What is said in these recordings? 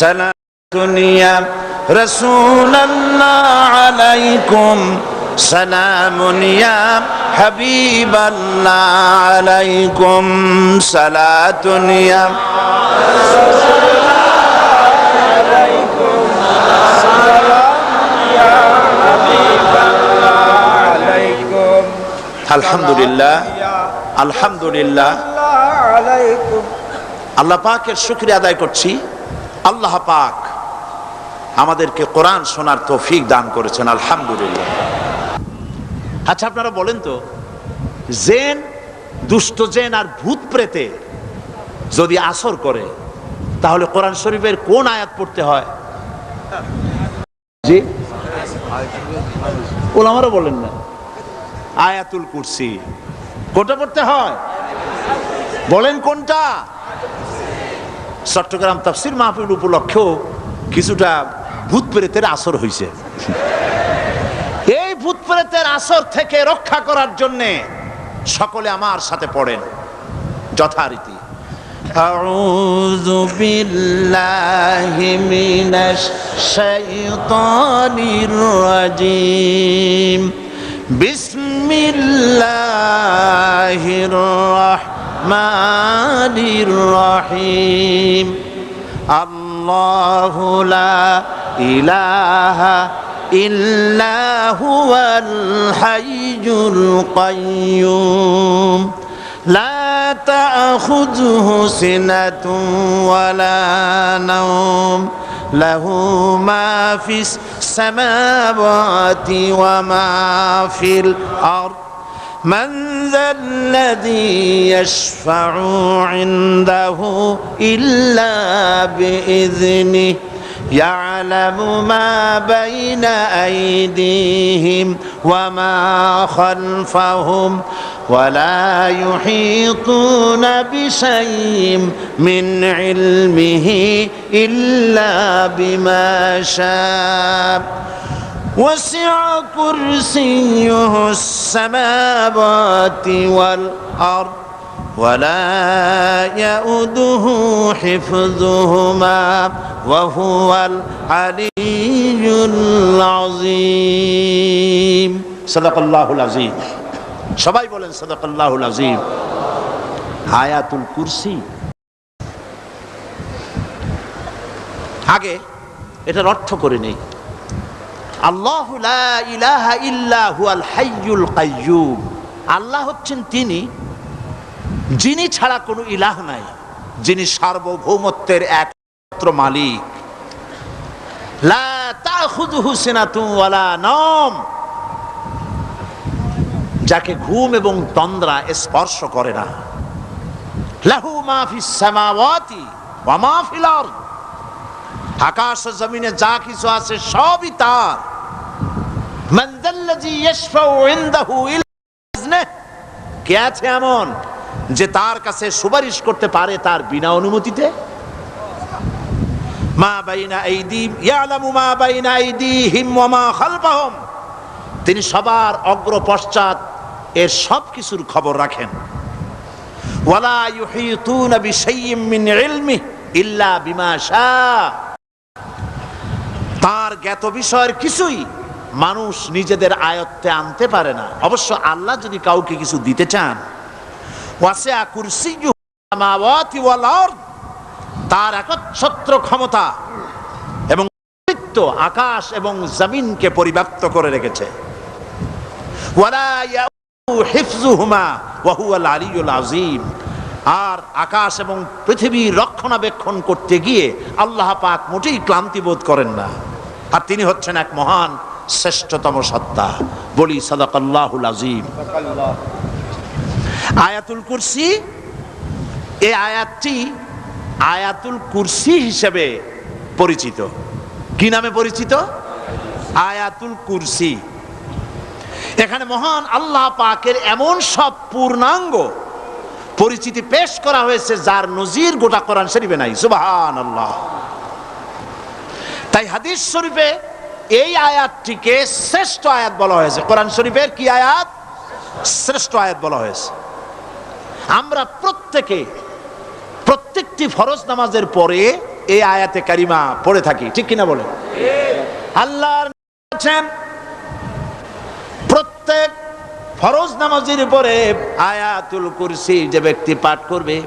সালাতুন ইয়া রাসূলুল্লাহ আলাইকুম, সালামুন ইয়া হাবিবাল্লাহ আলাইকুম, সালাতুন ইয়া আলহামদুলিল্লাহ আলহামদুলিল্লাহ। আল্লাহ পাকের শুকরিয়া আদায় করছি। আল্লাহ পাক আমাদেরকে কোরআন শোনার তৌফিক দান করেছেন, আলহামদুলিল্লাহ। আচ্ছা, আপনারা বলেন তো, জেন, দুষ্ট জেন আর ভূত প্রেতে যদি আসর করে, তাহলে কোরআন শরীফের কোন আয়াত পড়তে হয়? জি, ওলামারা বলেন না, আয়াতুল কুরসি। কোনটা পড়তে হয় বলেন, কোনটা? চট্টগ্রাম তাফসীর মাহফিল উপলক্ষেও কিছুটা ভূত প্রেতের আসর হয়েছে। এই ভূত প্রেতের আসর থেকে রক্ষা করার জন্য সকলে আমার সাথে পড়েন যথারীতি। আউযু বিল্লাহি মিনাশ শাইতানির রাজিম, বিসমিল্লাহির রাহমানির রহিম। আল্লাহু লা ইলাহা ইল্লা হুয়াল হাইয়ুল কাইয়্যুম, লা তা'খুযুহু সিনাতুন ওয়ালা নাওম, লাহু মা ফিস সামাওয়াতি ওয়া মা ফিল আরদ, من ذا الذي يشفع عنده إلا بإذنه، يعلم ما بين أيديهم وما خلفهم، ولا يحيطون بشيء من علمه إلا بما شاء، وسع كرسيه السماوات والأرض، ولا يؤوده حفظهما، وهو العلي العظيم। صدق الله العظيم। সবাই বলেন সাদাকাল্লাহুল আযীম। আয়াতুল কুরসি, আগে এটার অর্থ করে নেই। আল্লাহু লা ইলাহা ইল্লা হুয়াল হাইয়ুল কাইয়্যুম, আল্লাহ হচ্ছেন তিনি যিনি ছাড়া কোনো ইলাহ নাই, যিনি সার্বভৌমত্বের একমাত্র মালিক। লা তাখুযুহু সিনাতুন ওয়ালা নাওম, যাকে ঘুম এবং তন্দ্রা স্পর্শ করে না। লাহু মা ফিস সামাওয়াতি ওয়া মা ফিল আরদ, আকাশ ও জমিনে যা কিছু আছে সবই তার। মান যাল্লাযী ইয়াশফাউ ইনদাহু ইল্লা বিইজনিহি, কে আছে এমন যে তার কাছে সুপারিশ করতে পারে তার বিনা অনুমতিতে? মা বাইনা আইদিহিম ইয়ালামু মা বাইনা আইদিহিম ওয়া মা খালফাহুম, তিনি সবার অগ্র পশ্চাৎ এর সব কিছুর খবর রাখেন। ওয়ালা ইউহিতুনা বিশাইইম মিন ইলমিহি ইল্লা বিমা শাআ, তার জ্ঞাত বিষয়ের কিছুই মানুষ নিজেদের আয়ত্তে আনতে পারে না। অবশ্য আল্লাহ যদি কাউকে কিছু দিতে চান, ওয়াসিআ কুরসিয়্যুহু সামাওয়াতি ওয়াল আরদ, তার একচ্ছত্র ক্ষমতা এবং কর্তৃত্ব আকাশ এবং জমিনকে পরিব্যাপ্ত করে রেখেছে। ওয়ালা ইয়াউদুহু হিফযুহুমা ওয়া হুয়াল আলিয়্যুল আযীম, আর আকাশ এবং পৃথিবীর রক্ষণাবেক্ষণ করতে গিয়ে আল্লাহ পাক মোটেই ক্লান্তি বোধ করেন না। আর তিনি হচ্ছেন এক মহান শ্রেষ্ঠতম সত্তা। বলি সাদাকাল্লাহুল আযীম। আয়াতুল কুরসি, এই আয়াতটি আয়াতুল কুরসি হিসেবে পরিচিত। কি নামে পরিচিত? আয়াতুল কুরসি। এখানে মহান আল্লাহ পাকের এমন সব পূর্ণাঙ্গ পরিচিতি পেশ করা হয়েছে যার নজির গোটা কোরআন শরীফে নাই। সুবহানাল্লাহ। তাই হাদিস শরীফে এই আয়াতটিকে শ্রেষ্ঠ আয়াত বলা হয়েছে। কোরআন শরীফের কি আয়াত? শ্রেষ্ঠ আয়াত বলা হয়েছে। আমরা প্রত্যেকটি ফরজ নামাজের পরে এই আয়াতে কারিমা পড়ে থাকি, ঠিক কিনা বলে? আল্লাহ বলেছেন প্রত্যেক ফরজ নামাজের পরে আয়াতুল কুরসি যে ব্যক্তি পাঠ করবে,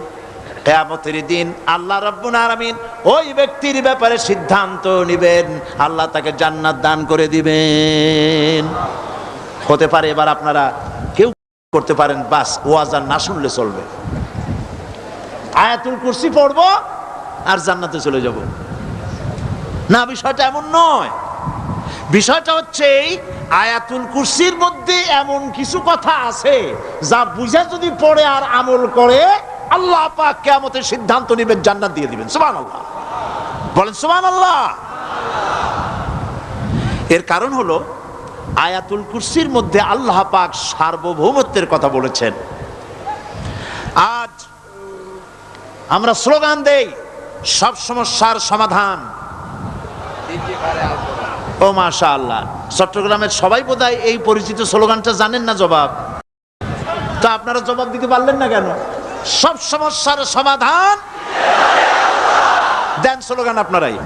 কিয়ামতের দিন আল্লাহ রাব্বুল আলামিন ওই ব্যক্তির ব্যাপারে সিদ্ধান্ত নেবেন, আল্লাহ তাকে জান্নাত দান করে দিবেন। হতে পারে এবার আপনারা কেউ করতে পারেন, বাস ওয়াজ আর না শুনলে চলবে, আয়াতুল কুরসি পড়বো আর জান্নাতে চলে যাব। না, বিষয়টা এমন নয়। বিষয়টা হচ্ছে আয়াতুল কুরসির মধ্যে এমন কিছু কথা আছে যা বুঝে যদি পড়ে আর আমল করে আল্লাহ পাক কিয়ামতের সিদ্ধান্ত নেবেন, জান্নাত দিয়ে দিবেন। সুবহানাল্লাহ, বলেন সুবহানাল্লাহ। এর কারণ হলো আয়াতুল কুরসির মধ্যে আল্লাহ পাক সার্বভৌমত্বের কথা বলেছেন। আজ আমরা স্লোগান দেই সব সমস্যার সমাধান। ও মাশাআল্লাহ, চট্টগ্রামের সবাই বোধহয় এই পরিচিত স্লোগানটা জানেন না। জবাব তা আপনারা জবাব দিতে পারলেন না কেন? সব সমস্যার সমাধান দেন স্লোগান আপনারাই।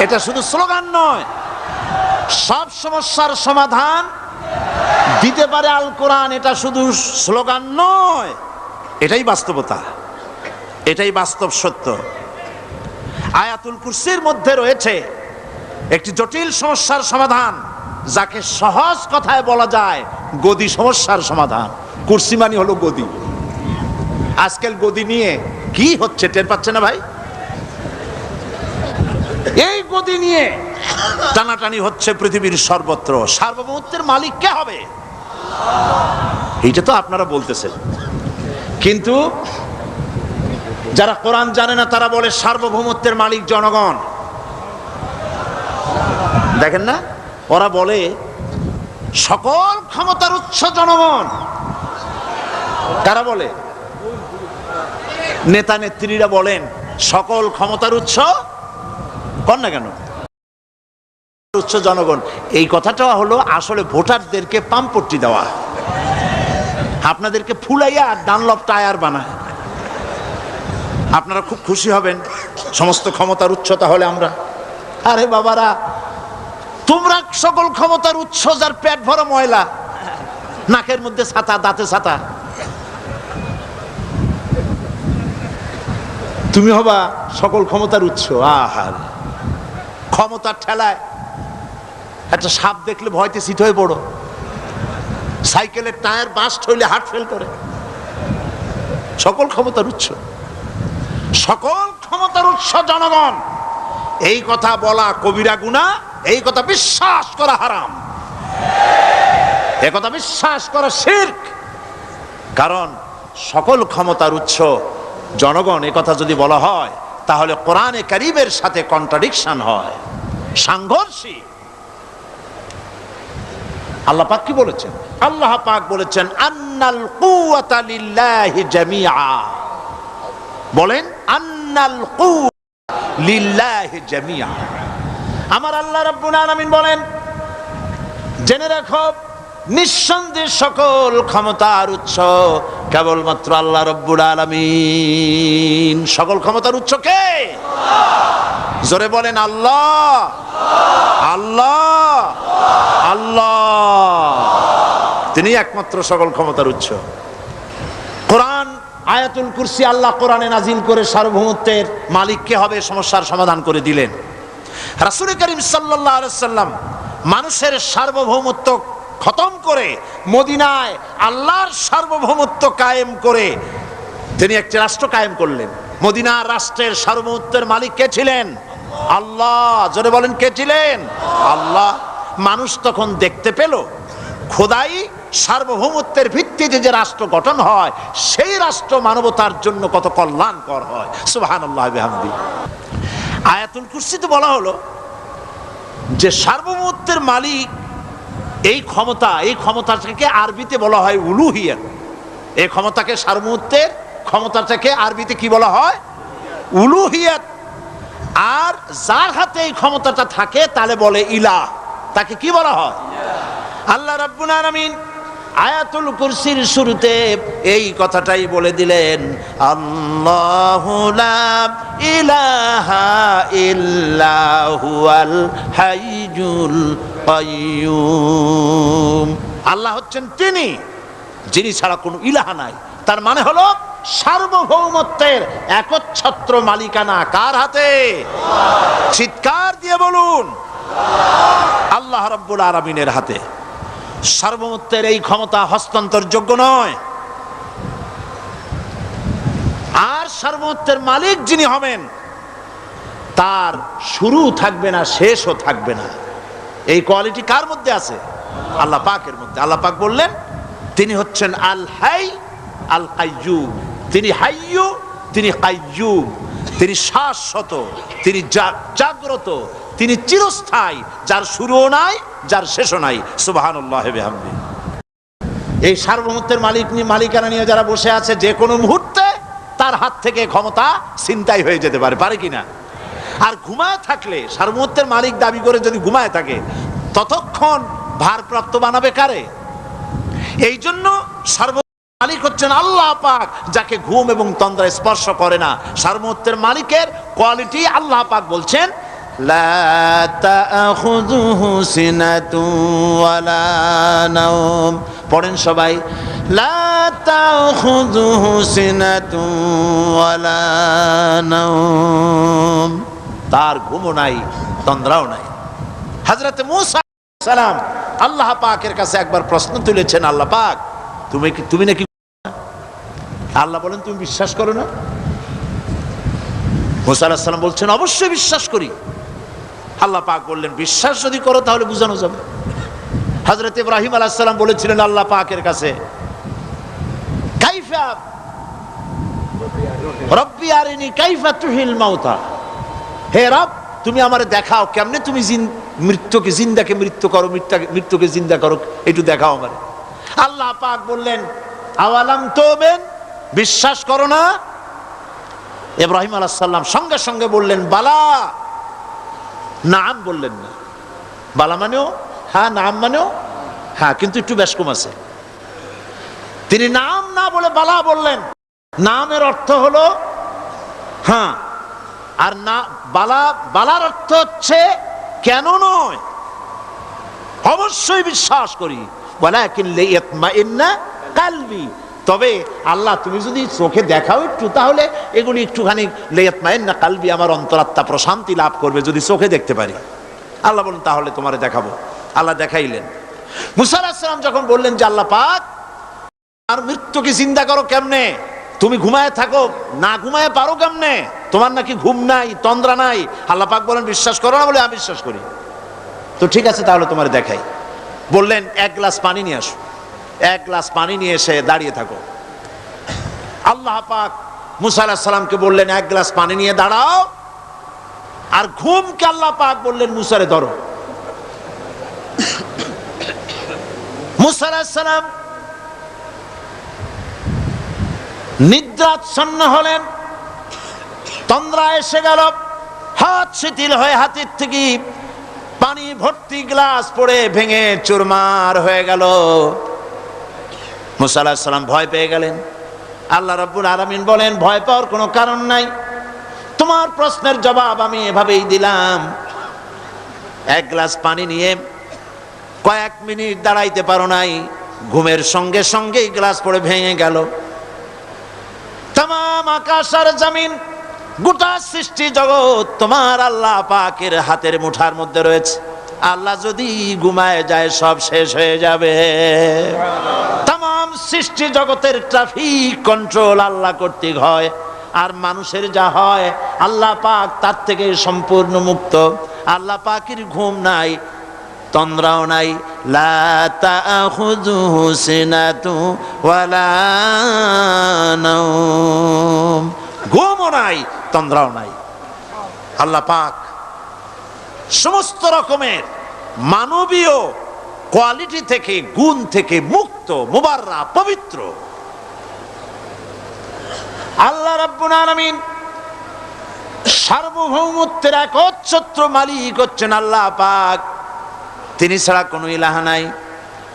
এটা শুধু স্লোগান নয়, সব সমস্যার সমাধান দিতে পারে আল কোরআন। এটা শুধু স্লোগান নয়, এটাই বাস্তবতা, এটাই বাস্তব সত্য। আয়াতুল কুরসির মধ্যে রয়েছে একটি জটিল সমস্যার সমাধান, যাকে সহজ কথায় বলা যায় গদি সমস্যার সমাধান। কুরসি মানে হলো গদি। আজকাল গদি নিয়ে কি হচ্ছে টের পাচ্ছে না ভাই? এই গদি নিয়ে টানাটানি হচ্ছে পৃথিবীর সর্বত্র। সার্বভৌমত্বের মালিক কে হবে? এইটা তো আপনারা বলতেছেন, কিন্তু যারা কোরআন জানে না তারা বলে সার্বভৌমত্বের মালিক জনগণ। দেখেন না, ওরা বলে সকল ক্ষমতার উৎস জনগণ। কারা বলে? নেতা নেত্রীরা বলেন সকল ক্ষমতার উৎস। কর না কেন? উৎস জনগণ। এই কথাটা হলো আসলে ভোটারদেরকে পাম্পট্টি দেওয়া, আপনাদেরকে ফুলাইয়া ডানলপ টায়ার বানায়। আপনারা খুব খুশি হবেন সমস্ত ক্ষমতার উৎস তাহলে আমরা। আরে বাবারা, তোমরা সকল ক্ষমতার উৎস যার পেট ভরা ময়লা, নাকের মধ্যে ছাতা, দাঁতে ছাতা, তুমি হবা সকল ক্ষমতার উৎস। আহার, ক্ষমতার ঠেলায় একটা সাপ দেখলে ভয়তে সিট হয়ে পড়ো, সাইকেলের টায়ার বাস্ট হইলে হার্ট ফেল করে। সকল ক্ষমতার উৎস, সকল ক্ষমতার উৎস জনগণ। এই কথা বলা কবিরা গুনাহ, এই কথা বিশ্বাস করা হারাম, এই কথা বিশ্বাস করা শিরক। কারণ সকল ক্ষমতার উৎস জনগণ এ কথা যদি বলা হয় তাহলে কোরআনে কারীমের সাথে কন্ট্রাডিকশন হয়, সাংঘর্ষিক। আল্লাহ পাক কি বলেছেন? আল্লাহ পাক বলেছেন আন্নাল কুওয়াতা লিল্লাহি জামিআ। বলেন আন্নাল কুওয়াতা লিল্লাহি জামিআ। আমার আল্লাহ রাব্বুল আলামিন বলেন, জেনে রাখো নিঃসন্দেহে সকল ক্ষমতার উৎস কেবলমাত্র আল্লাহ রাব্বুল আলামিন। সকল ক্ষমতার উৎস কে? জোরে বলেন আল্লাহ, আল্লাহ, আল্লাহ। তিনি একমাত্র সকল ক্ষমতার উৎস। কোরআন আয়াতুল কুরসি আল্লাহ কোরআনে নাজিল করে সার্বভৌমত্বের মালিক কে হবে সমস্যার সমাধান করে দিলেন। রাসূল করিম সাল্লাল্লাহু আলাইহি সাল্লাম মানুষের সার্বভৌমত্ব খতম করে মদিনায় আল্লাহর সার্বভৌমত্ব কায়েম করে তিনি একটি রাষ্ট্র কায়েম করলেন। মদিনার রাষ্ট্রের সার্বভৌমত্বের মালিক কে ছিলেন? আল্লাহ। জোরে বলেন কে ছিলেন? আল্লাহ। মানুষ তখন দেখতে পেল খোদাই সার্বভৌমত্বের ভিত্তিতে যে রাষ্ট্র গঠন হয় সেই রাষ্ট্র মানবতার জন্য কত কল্যাণকর হয়। সুবহানাল্লাহ বিহামদি। আয়াতুল কুরসিতে বলা হলো যে সার্বভৌমত্বের মালিক এই ক্ষমতাটাকে আরবিতে বলা হয় উলুহিয়াত। এই ক্ষমতাকে সার্বভৌমত্বের ক্ষমতাটাকে আরবিতে কি বলা হয়? উলুহিয়াত। আর যার হাতে এই ক্ষমতাটা থাকে তাহলে বলে ইলাহ, তাকে কি বলা হয়? আল্লাহ রাব্বুল আলামিন আয়াতুল কুরসির শুরুতে এই কথাটাই বলে দিলেন, আল্লাহু লা ইলাহা ইল্লা হুয়াল হাইয়ুল কাইয়্যুম। আল্লাহ হচ্ছেন তিনি যিনি ছাড়া কোনো ইলাহা নাই। তার মানে হলো সার্বভৌমত্বের একচ্ছত্র মালিকানা কার হাতে? চিৎকার দিয়ে বলুন, আল্লাহ রাব্বুল আলামিনের হাতে। সার্বভৌমত্বের এই ক্ষমতা হস্তান্তরযোগ্য নয়। আর সার্বভৌমত্বের মালিক যিনি হবেন তার শুরু থাকবে না, শেষও থাকবে না। এই কোয়ালিটি কার মধ্যে আছে? আল্লাহ পাকের মধ্যে। আল্লাহ পাক বললেন তিনি হচ্ছেন আল হাই আল কাইয়্যুম। তিনি হাইয়্যু, তিনি কাইয়্যুম। তিনি শাশ্বত, তিনি জাগ্রত, তিনি চিরস্থায়ী, যার শুরুও নাই, যার শেষও নাই। সুবহানাল্লাহ বিহামদি। এই সার্বভৌমত্বের মালিকানা নিয়ে যারা বসে আছে, যে কোনো মুহূর্তে তার হাত থেকে ক্ষমতা ছিনতাই হয়ে যেতে পারে, পারে কিনা? আর ঘুমায় থাকলে, সার্বভৌমত্বের মালিক দাবি করে যদি ঘুমায় থাকে, ততক্ষণ ভারপ্রাপ্ত বানাবে কারে? এই জন্য মালিক হচ্ছেন আল্লাহ পাক, যাকে ঘুম এবং তন্দ্রা স্পর্শ করে না। সার্বভৌমত্বের মালিকের কোয়ালিটি আল্লাহ পাক বলছেন লা তাখুযুহু সিনাতুন ওয়ালা নাওম। পড়েন সবাই, লা তাখুযুহু সিনাতুন ওয়ালা নাওম। তার ঘুমও নাই, তন্দ্রাও নাই। হযরত মূসা আলাইহিস সালাম আল্লাহ পাকের কাছে একবার প্রশ্ন তুলেছেন, আল্লাহ পাক তুমি নাকি? আল্লাহ বলেন তুমি বিশ্বাস করো না? মূসা আলাইহিস সালাম বলছেন অবশ্যই বিশ্বাস করি। আল্লাহ পাক বললেন বিশ্বাস যদি করো তাহলে বুঝানো যাবে। হযরত ইব্রাহিম আলাইহিস সালাম বলেছিলেন আল্লাহ পাকের কাছে, কাইফা রব্বি আরিনি কাইফা তুহিল মাউতা। হে রব, তুমি আমারে দেখাও কেমনে তুমি মৃত্যুকে জিন্দাকে মৃত্যু করো, মৃত্যুকে জিন্দা করো, একটু দেখাও আমারে। আল্লাহ পাক বললেন আওয়ালাম তুমিন, বিশ্বাস করো না? ইব্রাহিম আলাইহিস সালাম সঙ্গে সঙ্গে বললেন বালা। নাম বললেন না। বালা মানেও হ্যাঁ, নাম মানেও হ্যাঁ, কিন্তু একটু বেশ কম আছে। তিনি নাম না বলে বালা বললেন। নামের অর্থ হলো হ্যাঁ, আর না বালার অর্থ হচ্ছে কেন নয়, অবশ্যই বিশ্বাস করি। ওয়ালাকিন লিয়াতমাইন্না কালবি। তবে আল্লাহ তুমি যদি চোখে দেখাও একটু, তাহলে এগুলি একটুখানি লিয়াতমাইন্না কালবি, আমার অন্তরাত্মা প্রশান্তি লাভ করবে যদি চোখে দেখতে পারি। আল্লাহ বলেন তাহলে তোমারে দেখাবো। আল্লাহ দেখাইলেন। মূসা আলাইহিস সালাম যখন বললেন যে আল্লাহ পাক আর মৃত্যুকে জিন্দা করো কেমনে? তুমি ঘুমায় থাকো, না ঘুমায় পারো কেমনে? তোমার নাকি ঘুম নাই, তন্দ্রা নাই। আল্লাহ পাক বলেন বিশ্বাস করো না? বলে আমি বিশ্বাস করি। তো ঠিক আছে তাহলে তোমার দেখাই। বললেন এক গ্লাস পানি নিয়ে আসো। এক গ্লাস পানি নিয়ে এসে দাঁড়িয়ে থাকো। আল্লাহ পাক মূসা আলাইহিস সালামকে বললেন এক গ্লাস পানি নিয়ে দাঁড়াও। আর ঘুমকে আল্লাহ পাক বললেন মূসারে ধরো। মূসা আলাইহিস সালাম নিদ্রাচ্ছন্ন হলেন, তন্দ্রা এসে গেল, হাত শিথিল হয়ে হাতের থেকে পানি ভর্তি গ্লাস পড়ে ভেঙে চুরমার হয়ে গেল। মূসা আলাইহিস সালাম ভয় পেয়ে গেলেন। আল্লাহ রাব্বুল আলামিন বলেন ভয় পাওয়ার কোনো কারণ নাই, তোমার প্রশ্নের জবাব আমি এভাবেই দিলাম। এক গ্লাস পানি নিয়ে কয়েক মিনিট দাঁড়াইতে পারো নাই, ঘুমের সঙ্গে সঙ্গেই গ্লাস পড়ে ভেঙে গেল। তামাম আকাশ আর জমিন, গোটা সৃষ্টি জগৎ তোমার আল্লাহ পাকের হাতের মুঠার মধ্যে রয়েছে। আল্লাহ যদি ঘুমায় যায় সব শেষ হয়ে যাবে। তামাম সৃষ্টি জগতের ট্রাফিক কন্ট্রোল আল্লাহ কর্তৃক হয়। আর মানুষের যা হয় আল্লাহ পাক তার থেকে সম্পূর্ণ মুক্ত। আল্লাহ পাকের ঘুম নাই, তন্দ্রাও নাই, লা তাখুযুহু সিনাতু ওয়ালা নাওম, ঘুমও নাই, তন্দ্রাও নাই। আল্লাহ পাক সমস্ত রকমের মানবীয় কোয়ালিটি থেকে, গুণ থেকে মুক্ত, মুবাররা, পবিত্র। আল্লাহ রাব্বুল আলামিন সার্বভৌমত্বের একচ্ছত্র মালিক হচ্ছেন আল্লাহ পাক, তিনি ছাড়া কোনো ইলাহ নাই।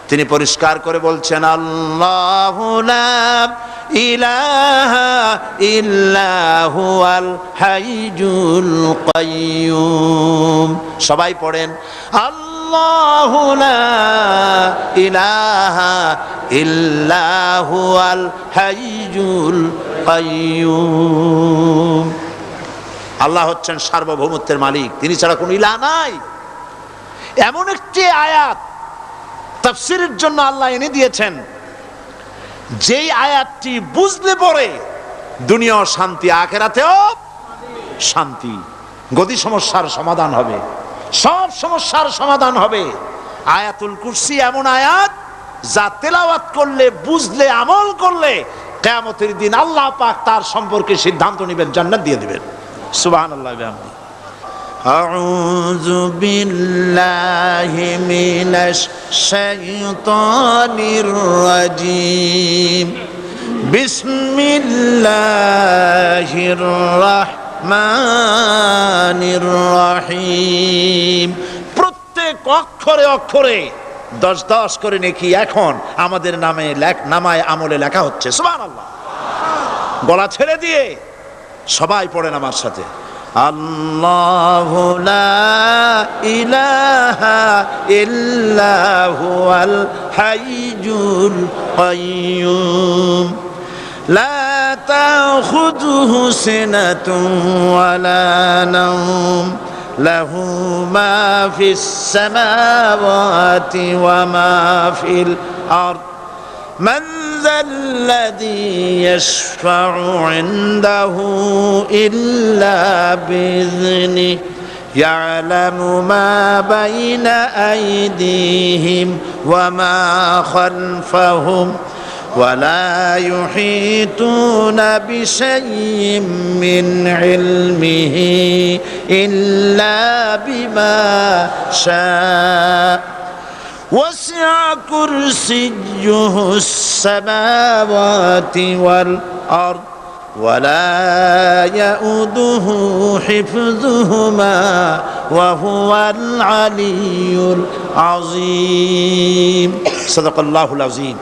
তিনি পরিষ্কার করে বলছেন, আল্লাহু লা ইলাহা ইল্লা হুয়াল হাইয়ুল কাইয়্যুম। সবাই পড়েন, আল্লাহু লা ইলাহা ইল্লা হুয়াল হাইয়ুল কাইয়্যুম। আল্লাহ হচ্ছেন সার্বভৌমত্বের মালিক, তিনি ছাড়া কোনো ইলাহ নাই। এমন একটি আয়াত তাফসীরের জন্য আল্লাহ এনে দিয়েছেন, যেই আয়াতটি বুঝলে পরে দুনিয়াও শান্তি, আখিরাতেও শান্তি। গদি সমস্যার সমাধান হবে, সব সমস্যার সমাধান হবে। আয়াতুল কুরসি এমন আয়াত, যা তেলাওয়াত করলে, বুঝলে, আমল করলে কিয়ামতের দিন আল্লাহ পাক তার সম্পর্কে সিদ্ধান্ত নেবেন, জান্নাত দিয়ে দিবেন। সুবহানাল্লাহ ওয়া বিহামদিহি। আউযু বিল্লাহি মিনাশ শাইতানির রাজীম। বিসমিল্লাহির রাহমানির রাহিম। প্রত্যেক অক্ষরে অক্ষরে 10-10 করে নেকি এখন আমাদের নামায় আমলে লেখা হচ্ছে। সুবহানাল্লাহ। গলা ছেড়ে দিয়ে সবাই পড়েন আমার সাথে, আল্লাহু লা ইলাহা ইল্লা হুয়াল হাইয়ুল কাইয়্যুম, লা তাখুযুহু সিনাতুন ওয়ালা নাওম, লাহু মা ফিস সামাওয়াতি ওয়া মা ফিল আরদ, মান যাল্লাযী ইয়াশফা'ু 'ইনদাহু ইল্লা বিইذনিহি, ইয়া'লামু মা বাইনা আইদিহিম ওয়া মা খালফাহুম, ولا يحيطون بشيء من علمه إلا بما شاء، وسع كرسيه السماوات والأرض، ولا يؤوده حفظهما وهو العلي العظيم। صدق الله العظيم।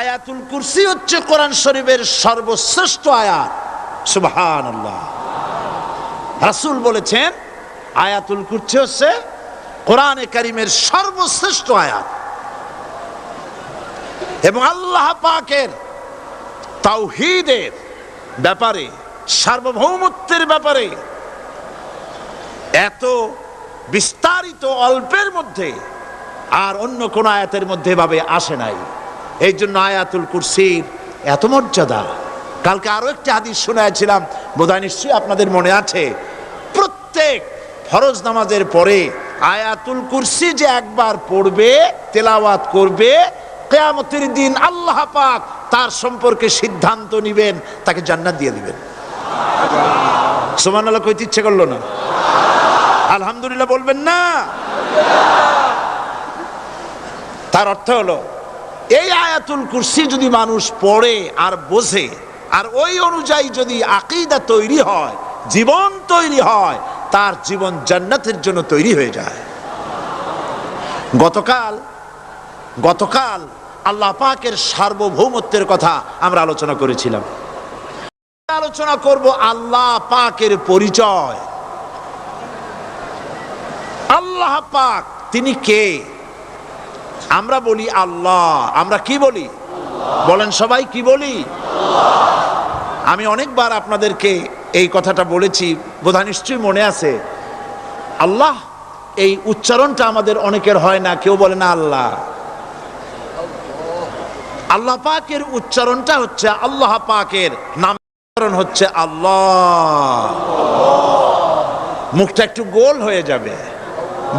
আয়াতুল কুরসি হচ্ছে কোরআন শরীফের সর্বশ্রেষ্ঠ আয়াত। সুবহানাল্লাহ। রাসূল বলেছেন আয়াতুল কুরসি হচ্ছে কোরআনে কারীমের সর্বশ্রেষ্ঠ আয়াত, এবং আল্লাহ পাকের তাওহীদের ব্যাপারে, সার্বভৌমত্বের ব্যাপারে এত বিস্তারিত অল্পের মধ্যে আর অন্য কোন আয়াতের মধ্যে ভাবে আসে নাই। এই জন্য আয়াতুল কুরসির এত মর্যাদা। কালকে আরো একটি হাদিস শোনাইছিলাম, বোধহয় নিশ্চয়ই আপনাদের মনে আছে, প্রত্যেক ফরজ নামাজের পরে আয়াতুল কুরসি যে একবার পড়বে, তেলাওয়াত করবে, কিয়ামতের দিন আল্লাহ পাক তার সম্পর্কে সিদ্ধান্ত নেবেন, তাকে জান্নাত দিয়ে দিবেন। সুবহানাল্লাহ কইতে ইচ্ছে করলো না? আলহামদুলিল্লাহ বলবেন না? তার অর্থ হলো, এই আয়াতুল কুরসি যদি মানুষ পড়ে আর বোঝে, আর ওই অনুযায়ী যদি আকীদা তৈরি হয়, জীবন তৈরি হয়, তার জীবন জান্নাতের জন্য তৈরি হয়ে যায়। গতকাল আল্লাহ পাকের সার্বভৌমত্বের কথা আমরা আলোচনা করেছিলাম। আলোচনা করব আল্লাহ পাকের পরিচয়। আল্লাহ পাক তিনি কে? আমরা বলি আল্লাহ। আমরা কি বলি? বলেন সবাই, কি বলি? আমি অনেকবার আপনাদেরকে এই কথাটা বলেছি, বোধহয় নিশ্চয়ই মনে আছে। আল্লাহ, এই উচ্চারণটা আমাদের অনেকের হয় না, কেউ বলে না আল্লাহ। আল্লাহ পাকের উচ্চারণটা হচ্ছে, আল্লাহ পাকের নাম উচ্চারণ হচ্ছে আল্লাহ। মুখটা একটু গোল হয়ে যাবে,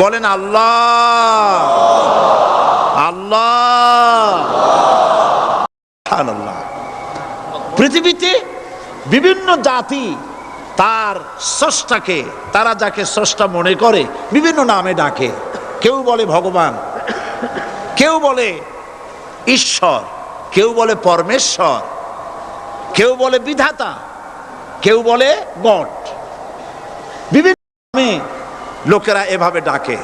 বলেন আল্লাহ আল্লাহ আল্লাহ। পৃথিবীতে বিভিন্ন জাতি তার স্রষ্টাকে, তারা যাকে স্রষ্টা মনে করে বিভিন্ন নামে ডাকে। কেউ বলে ভগবান, কেউ বলে ঈশ্বর, কেউ বলে পরমেশ্বর, কেউ বলে বিধাতা, কেউ বলে গড। বিভিন্ন নামে লোকেরা এভাবে ডাকে।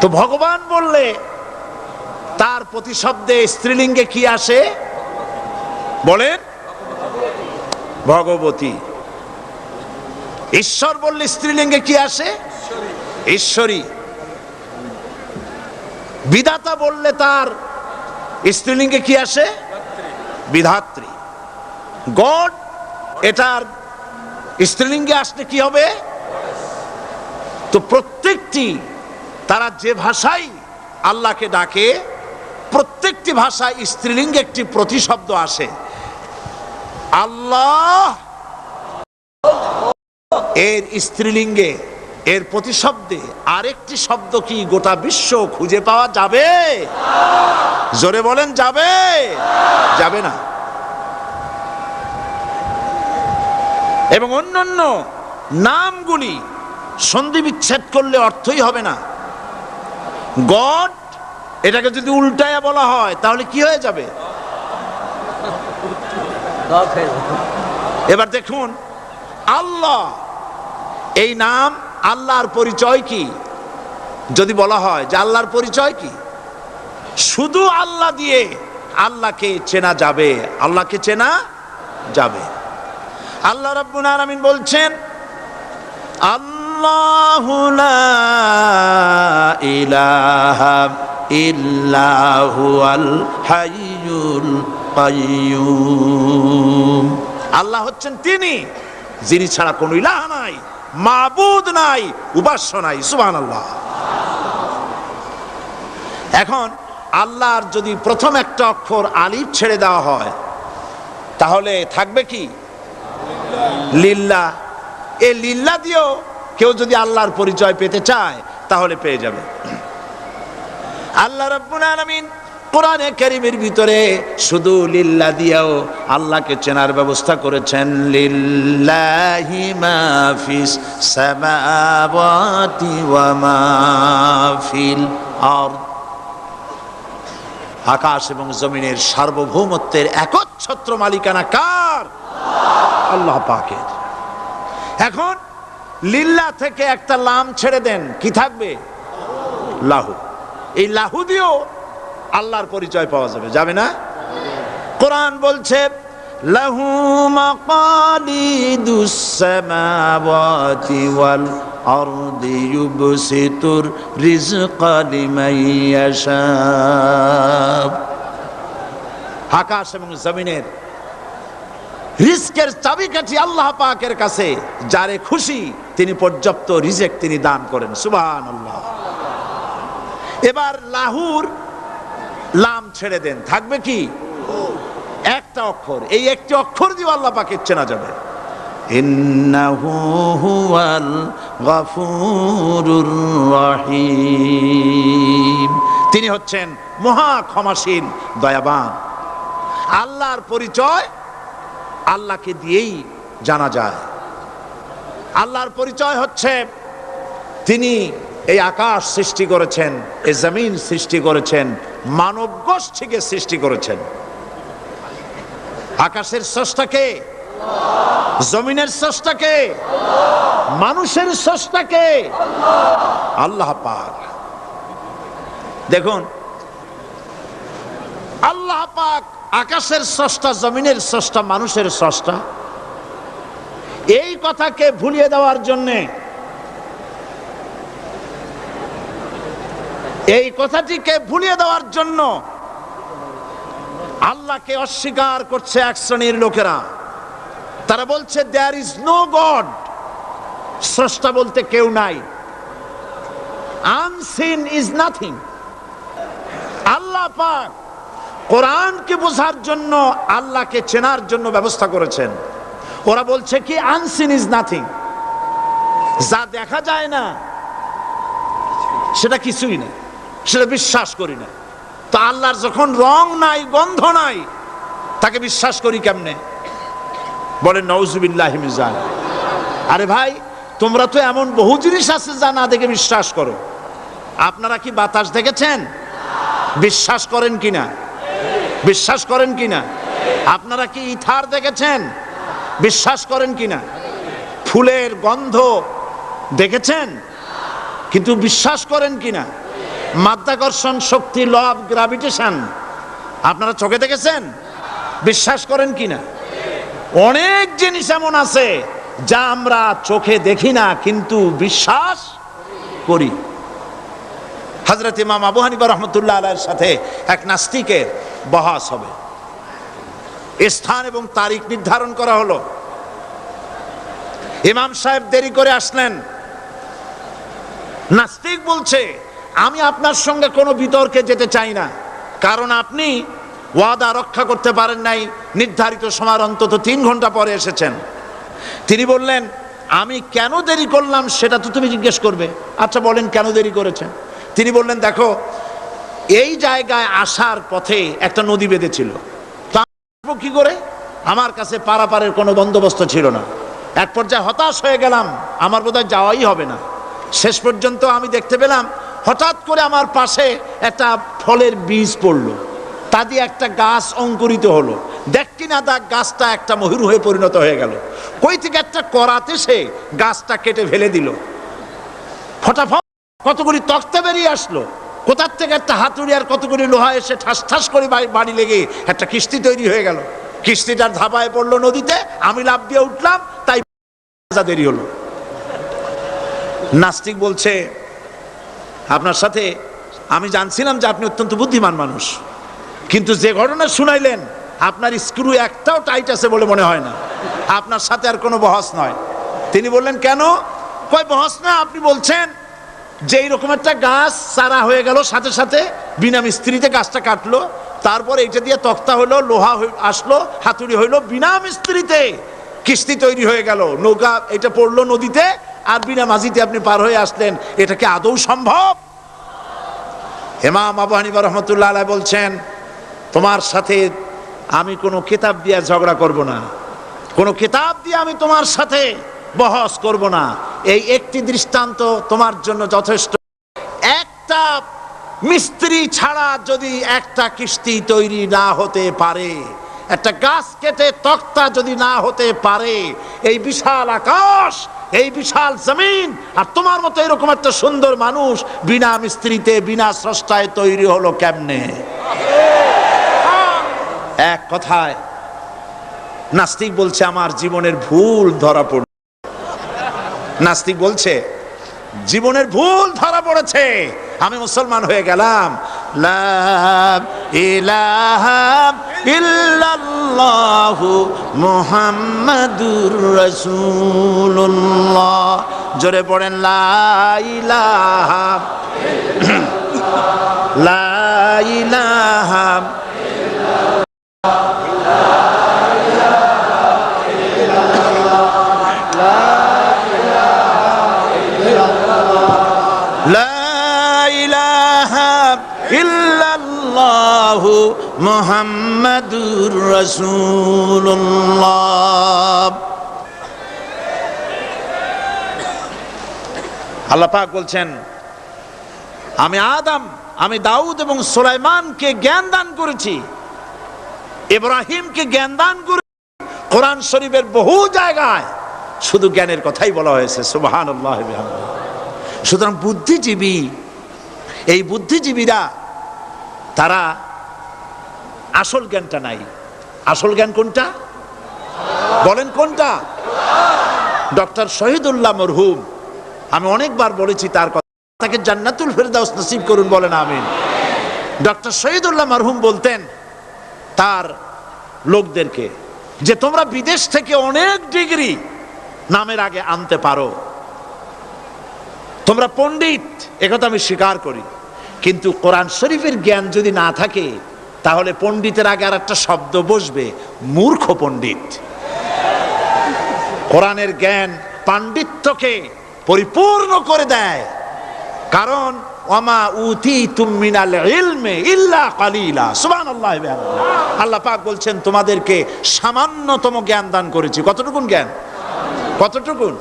তো ভগবান বললে তার প্রতিশব্দে স্ত্রীলিঙ্গে কি আসে? বলেন ভগবতী। ঈশ্বর বললে স্ত্রীলিঙ্গে কি আসে? ঈশ্বরী। বিধাতা বললে তার স্ত্রীলিঙ্গে কি আসে? বিধাত্রী। গড এটার স্ত্রীলিঙ্গে আসলে কি হবে? তো প্রত্যেকটি তারা যে ভাষায় আল্লাহকে ডাকে, প্রত্যেকটি ভাষায় স্ত্রীলিঙ্গে একটি প্রতিশব্দ আসে। আল্লাহ এর স্ত্রীলিঙ্গে, এর প্রতিশব্দে আরেকটি শব্দ কি গোটা বিশ্ব খুঁজে পাওয়া যাবে? জোরে বলেন যাবে? যাবে না। এবং অন্যান্য নামগুলি সন্ধি বিচ্ছেদ করলে অর্থই হবে না। গড এটাকে যদি উল্টায়া বলা হয় তাহলে কি হয়ে যাবে? এবার দেখুন, আল্লাহ এই নাম, আল্লাহর পরিচয় কি? যদি বলা হয় যে আল্লাহর পরিচয় কি, শুধু আল্লাহ দিয়ে আল্লাহকে চেনা যাবে, আল্লাহকে চেনা যাবে। আল্লাহ রাব্বুল আলামিন বলছেন, আল্লাহু লা ইলাহা ইল্লা হুয়াল হাইয়ুল কাইয়্যুম। আল্লাহ হচ্ছেন তিনি যিনি ছাড়া কোনো ইলাহ নাই, মাবুদ নাই, উপাস্য নাই। সুবহানাল্লাহ। এখন আল্লাহর যদি প্রথম একটা অক্ষর আলিফ ছেড়ে দেওয়া হয় তাহলে থাকবে কি? লিল্লাহ। এই লিল্লাহ দিয়েও কেউ যদি আল্লাহর পরিচয় পেতে চায় তাহলে পেয়ে যাবে। আল্লাহ রাব্বুল আলামিন কোরআনে কারীমের ভিতরে শুধু লিল্লাহ দিয়েও আল্লাহকে চেনার ব্যবস্থা করেছেন। লিল্লাহি মা ফিস সামাওয়াতি ওয়া মা ফিল আরদ। আকাশ এবং জমিনের সার্বভৌমত্বের একচ্ছত্র মালিকানা কার? আল্লাহ পাকের। এখন লিল্লাহ থেকে একটা লাম ছেড়ে দেন, কি থাকবে? লাহু। এই লাহু দিয়েও আল্লাহর পরিচয় পাওয়া যাবে, যাবে না? কোরআন বলছে, লাহু মাকালিদুস সামাওয়াতি ওয়াল আরদি ইউবসিতুর রিজকা লিমান ইয়াশা। আকাশ এবং জমিনের রিজকের চাবিকাঠি আল্লাহ পাকের কাছে, যারে খুশি তিনি পর্যাপ্ত রিজেক তিনি দান করেন। সুবহানাল্লাহ। এবার লাহুর লাম ছেড়ে দেন, থাকবে কি? একটা অক্ষর। এই একটি অক্ষর দিয়ে আল্লাহ পাকের চেনা যাবে। ইন্নাহু হুয়াল গফুরুর রহিম। তিনি হচ্ছেন মহা ক্ষমাশীল, দয়াবান। আল্লাহর পরিচয় আল্লাহকে দিয়েই জানা যায়। আল্লাহর পরিচয় হচ্ছে তিনি এই আকাশ সৃষ্টি করেছেন, এই জমিন সৃষ্টি করেছেন, মানব গোষ্ঠীকে সৃষ্টি করেছেন। আকাশের স্রষ্টাকে, জমিনের স্রষ্টাকে, মানুষের স্রষ্টাকে আল্লাহ পাক। দেখুন, আল্লাহ পাক আকাশের স্রষ্টা, জমিনের স্রষ্টা, মানুষের স্রষ্টা। এই কথাকে ভুলিয়ে দেওয়ার জন্যে, এই কথাটিকে ভুলিয়ে দেওয়ার জন্য আল্লাহকে অস্বীকার করছে এক শ্রেণীর লোকেরা। তারা বলছে দেয়ার ইজ নো গড, স্রষ্টা বলতে কেউ নাই। Unseen is nothing. আল্লাহ পাক কোরআনকে বোঝার জন্য, আল্লাহকে চেনার জন্য ব্যবস্থা করেছেন। ওরা বলছে কি আনসিন ইজ নাথিং। যা দেখা যায় না সেটা কিছুই না, সেটা বিশ্বাস করি না। তো আল্লাহর যখন রং নাই, গন্ধ নাই, তাকে বিশ্বাস করি কেমনে? বলেন নাউজুবিল্লাহি মিন যালিক। আরে ভাই, তোমরা তো এমন বহু জিনিস আছে যা না দেখে বিশ্বাস করো। আপনারা কি বাতাস দেখেছেন? বিশ্বাস করেন কিনা? বিশ্বাস করেন কিনা? আপনারা কি ইথার দেখেছেন? বিশ্বাস করেন কিনা? ফুলের গন্ধ দেখেছেন কিন্তু বিশ্বাস করেন কিনা? মাধ্যাকর্ষণ শক্তি, ল অফ গ্রাভিটেশন আপনারা চোখে দেখেছেন? বিশ্বাস করেন কিনা? অনেক জিনিস এমন আছে যা আমরা চোখে দেখি না কিন্তু বিশ্বাস করি। হযরত ইমাম আবু হানিফা রাহমাতুল্লাহ আলাইহির সাথে এক নাস্তিকের বহস হবে। স্থান এবং তারিখ নির্ধারণ করা হলো। ইমাম সাহেব দেরি করে আসলেন। নাস্তিক বলছে, আমি আপনার সঙ্গে কোনো বিতর্কে যেতে চাই না, কারণ আপনি ওয়াদা রক্ষা করতে পারেন নাই, নির্ধারিত সময় অন্তত 3 ঘন্টা পরে এসেছেন। তিনি বললেন, আমি কেন দেরি করলাম সেটা তো তুমি জিজ্ঞেস করবে। আচ্ছা বলেন কেন দেরি করেছেন? তিনি বললেন, দেখো, এই জায়গায় আসার পথে একটা নদী বেঁধেছিল, তা কি করে? আমার কাছে পারাপারের কোনো বন্দোবস্ত ছিল না। এক পর্যায়ে হতাশ হয়ে গেলাম, আমার বোধহয় যাওয়াই হবে না। শেষ পর্যন্ত আমি দেখতে পেলাম হঠাৎ করে আমার পাশে একটা ফলের বীজ পড়লো, তা দিয়ে একটা গাছ অঙ্কুরিত হলো। দেখি না তা গাছটা একটা ময়ূর হয়ে পরিণত হয়ে গেল। কই থেকে একটা করাতে সে গাছটা কেটে ফেলে দিল। ফটাফট কতগুলি তক্তা বেরিয়ে আসলো। কোথার থেকে একটা হাতুড়ি আর কতগুলি লোহা এসে ঠাস ঠাস করে বাড়ি লেগে একটা কিস্তি তৈরি হয়ে গেল। কিস্তিটার ধাপায় পড়লো নদীতে, আমি লাফ দিয়ে উঠলাম, তাই দেরি হলো। নাস্তিক বলছে, আপনার সাথে আমি জানছিলাম যে আপনি অত্যন্ত বুদ্ধিমান মানুষ, কিন্তু যে ঘটনা শুনাইলেন আপনার স্ক্রু একটাও টাইট আছে বলে মনে হয় না। আপনার সাথে আর কোনো বহস নয়। তিনি বললেন, কেন? কই বহস না, আপনি বলছেন যে এইরকম একটা গাছ চারা হয়ে গেল, সাথে সাথে বিনা মিস্ত্রিতে গাছটা কাটলো, তারপর এইটা দিয়ে তক্তা হলো, লোহা আসলো, হাতুড়ি হইলো, বিনা মিস্ত্রিতে কিস্তি তৈরি হয়ে গেল, নৌকা এটা পড়লো নদীতে, আর বিনা মাঝিতে আপনি পার হয়ে আসলেন। এটা কি আদৌ সম্ভব? ইমাম আবু হানিফা রাহমাতুল্লাহ আলাইহি বলছেন, তোমার সাথে আমি কোনো কিতাব দিয়ে ঝগড়া করব না, কোনো কিতাব দিয়ে আমি তোমার সাথে বহস করব না। এই একটি দৃষ্টান্ত তোমার জন্য যথেষ্ট। একটা মিস্ত্রি ছাড়া যদি একটা কিস্তি তৈরি না হতে পারে, একটা গাছ কেটে তক্তা যদি না হতে পারে, এই বিশাল আকাশ, এই বিশাল জমিন, আর তোমার মতো এরকম একটা সুন্দর মানুষ বিনা মিস্ত্রিতে, বিনা স্রষ্টায় তৈরি হলো কেমনে? এক কথায় নাস্তিক বলছে, আমার জীবনের ভুল ধরা পড়ল। নাস্তিক বলছে, জীবনের ভুল ধরা পড়েছে, আমি মুসলমান হয়ে গেলাম। লা ইলাহা ইল্লাল্লাহু মুহাম্মাদুর রাসূলুল্লাহ। জোরে পড়েন, লা ইলাহা লা ইলাহা ইল্লাল্লাহু মুহাম্মাদুর রাসূলুল্লাহ। আল্লাহ পাক বলছেন, আমি আদম, আমি দাউদ এবং সুলাইমানকে জ্ঞান দান করেছি, ইব্রাহিমকে জ্ঞান দান করেছি। কোরআন শরীফের বহু জায়গায় শুধু জ্ঞানের কথাই বলা হয়েছে। সুবহানাল্লাহ। সুতরাং বুদ্ধিজীবী, এই বুদ্ধিজীবীরা তারা আসল জ্ঞানটা নাই। আসল জ্ঞান কোনটা? বলেন কোনটা? ডক্টর শহীদুল্লাহ মরহুম, আমি অনেকবার বলেছি তার কথা, তাকে জান্নাতুল ফেরদাউস নসিব করুন, বলেন আমিন। ডক্টর শহীদুল্লাহ মরহুম বলতেন তার লোকদেরকে যে তোমরা বিদেশ থেকে অনেক ডিগ্রি নামের আগে আনতে পারো, তোমরা পণ্ডিত, একথা আমি স্বীকার করি, কিন্তু কোরআন শরীফের জ্ঞান যদি না থাকে তাহলে পণ্ডিতের আগে আর একটা শব্দ বসবে, মূর্খ পণ্ডিত। কোরআনের জ্ঞান পাণ্ডিত্যকে পরিপূর্ণ করে দেয়। কারণ ওয়ামা উতীতুম মিনাল ইলমি ইল্লা কালিলা, সুবহানাল্লাহ। আল্লাহ পাক বলছেন তোমাদেরকে সামান্যতম জ্ঞান দান করেছি। কতটুকুন জ্ঞান? কতটুকুন?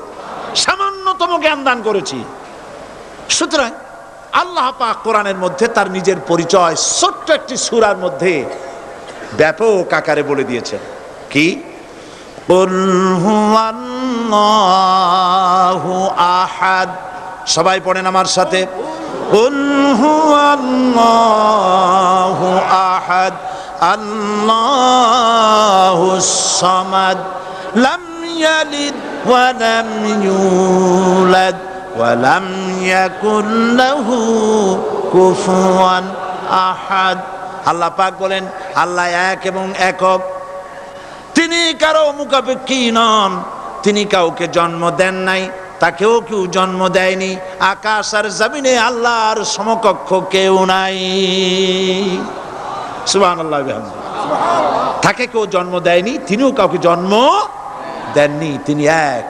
সামান্যতম জ্ঞান দান করেছি। সুতরাং আল্লাহ পাক কোরআনের মধ্যে তার নিজের পরিচয় ছোট্ট একটি সূরার মধ্যে ব্যাপক আকারে বলে দিয়েছেন। কি? কুল হুয়াল্লাহু আহাদ। সবাই পড়েন আমার সাথে, কুল হুয়াল্লাহু আহাদ আল্লাহুস সামাদ লাম ইয়ালিদ ওয়া লাম ইউলাদ ওয়া লাম ইয়াকুল লাহু কুফুয়ান আহাদ। আল্লাহ পাক বলেন আল্লাহ এক এবং একক, তিনি কারো মুখাপেক্ষী নন, তিনি কাউকে জন্ম দেন নাই, তাকেও কেউ জন্ম দেয়নি। আকাশ আর জমিনে আল্লাহর সমকক্ষ কেউ নাই। সুবহানাল্লাহ। তাকে কেউ জন্ম দেয়নি, তিনিও কাউকে জন্ম দেননি। তিনি এক,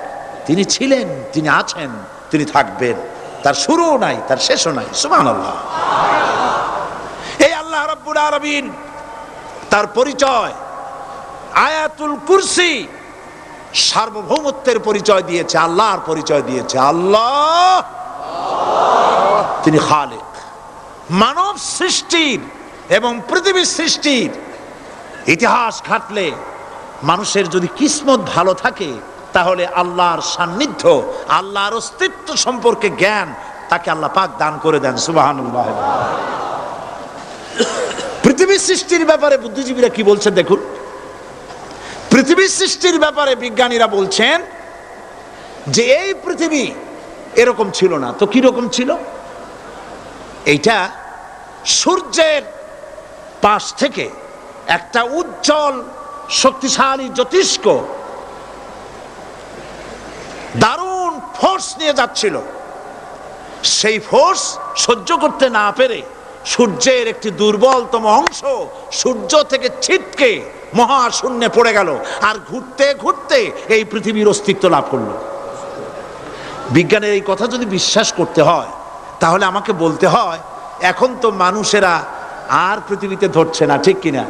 তিনি ছিলেন, তিনি আছেন, তিনি থাকবেন। তার শুরুও নাই, তার শেষও নাই। সুবহানাল্লাহ। এই আল্লাহ রাব্বুল আলামিন তার পরিচয় আয়াতুল কুরসি সার্বভৌমত্বের পরিচয় দিয়েছে, আল্লাহর পরিচয় দিয়েছে। আল্লাহ তিনি খালিক। মানব সৃষ্টির এবং পৃথিবীর সৃষ্টির ইতিহাস ঘাটলে মানুষের যদি কিসমত ভালো থাকে তাহলে আল্লাহর সান্নিধ্য, আল্লাহর অস্তিত্ব সম্পর্কে জ্ঞান তাকে আল্লাহ পাক দান করে দেন। সুবহানাল্লাহ। পৃথিবীর সৃষ্টির ব্যাপারে বুদ্ধিজীবীরা কি বলছেন দেখুন। পৃথিবীর সৃষ্টির ব্যাপারে বিজ্ঞানীরা বলছেন যে এই পৃথিবী এরকম ছিল না। তো কি রকম ছিল? এইটা সূর্যের পাশ থেকে একটা উজ্জ্বল শক্তিশালী জ্যোতিষ্ক দারুণ ফোর্স নিয়ে যাচ্ছিল। সেই ফোর্স সহ্য করতে না পেরে সূর্যের একটি দুর্বলতম অংশ সূর্য থেকে ছিটকে মহাশূন্যে পড়ে গেল, আর ঘুরতে ঘুরতে এই পৃথিবীর অস্তিত্ব লাভ করলো। বিজ্ঞানের এই কথা যদি বিশ্বাস করতে হয় তাহলে আমাকে বলতে হয় এখন তো মানুষেরা আর পৃথিবীতে ধরছে না, ঠিক কিনা?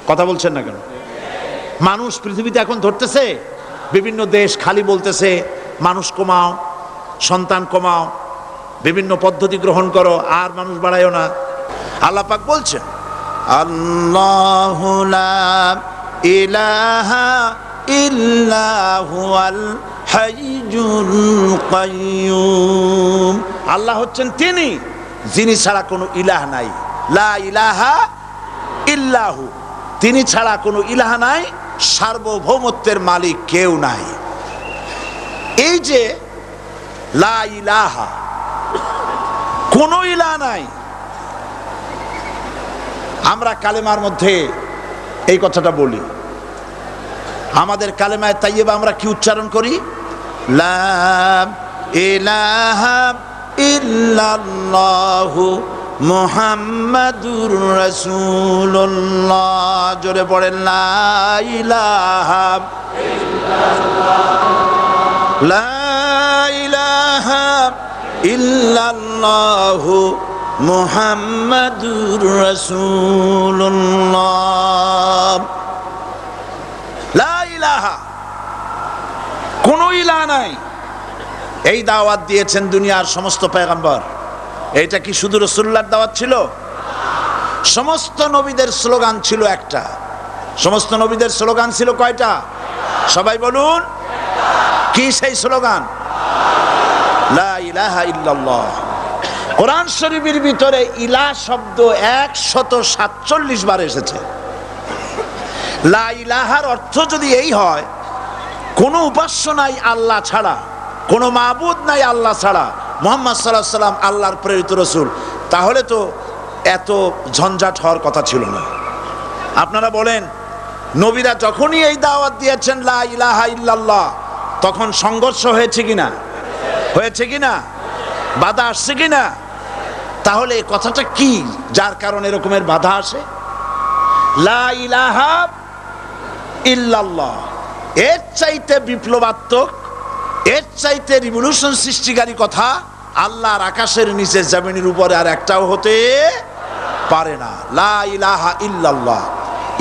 কথা বলছেন না কেন? মানুষ পৃথিবীতে এখন ধরতেছে। বিভিন্ন দেশ খালি বলতেছে মানুষ কমাও, সন্তান কমাও, বিভিন্ন পদ্ধতি গ্রহণ করো, আর মানুষ বাড়ায়ও না। আল্লাহ পাক বলছেন আল্লাহু লা ইলাহা ইল্লা হুয়াল হাইয়ুল কাইয়্যুম। আল্লাহ হচ্ছেন তিনি যিনি ছাড়া কোনো ইলাহ নাই। লা ইলাহা ইল্লাহু, তিনি ছাড়া কোনো ইলাহ নাই, সার্বভৌমত্বের মালিক কেউ নাই। এই যে লা ইলাহা, কোনো ইলাহ নাই, আমরা কালেমার মধ্যে এই কথাটা বলি। আমাদের কালেমায়ে তাইয়্যিবা আমরা কি উচ্চারণ করি? লা ইলাহা ইল্লাল্লাহু মুহাম্মাদুর রাসূলুল্লাহ। জোরে পড়েন লা ইলাহা ইল্লাল্লাহ, লা ইলাহা ইল্লাল্লাহু মুহাম্মাদুর রাসূলুল্লাহ। লা ইলাহা, কোনো ইলাহ নাই। এই দাওয়াত দিয়েছেন দুনিয়ার সমস্ত পয়গম্বর। এটা কি শুধু রাসূলুল্লাহর দাওয়াত ছিল? সমস্ত নবীদের স্লোগান ছিল একটা। সমস্ত নবীদের স্লোগান ছিল কয়টা? সবাই বলুন, কি সেই স্লোগান? লা ইলাহা ইল্লাল্লাহ। কোরআন শরীফের ভিতরে ইলাহ শব্দ 147 বার এসেছে। লা ইলাহার অর্থ যদি এই হয় কোনো উপাস্য নাই আল্লাহ ছাড়া, কোনো মাবুদ নাই আল্লাহ ছাড়া, মুহাম্মদ সাল্লাল্লাহু আলাইহি ওয়াসাল্লাম আল্লাহর প্রেরিত রাসূল, তাহলে তো এত ঝঞ্ঝাট হওয়ার কথা ছিল না। আপনারা বলেন, নবীরা যখনই এই দাওয়াত দিয়েছেন লা ইলাহা ইল্লাল্লাহ, তখন সংঘর্ষ হয়েছে কিনা? হয়েছে কিনা? বাধা আসছে কিনা? তাহলে এই কথাটা কি যার কারণে এরকমের বাধা আসে? লা ইলাহা ইল্লাল্লাহ, এর চাইতে বিপ্লবাত্মক এর চাইতে রিভলিউশন সৃষ্টিকারী কথা আল্লাহর আকাশের নিচে জমিনের উপরে আর একটাও হতে পারে না। লা ইলাহা ইল্লাল্লাহ।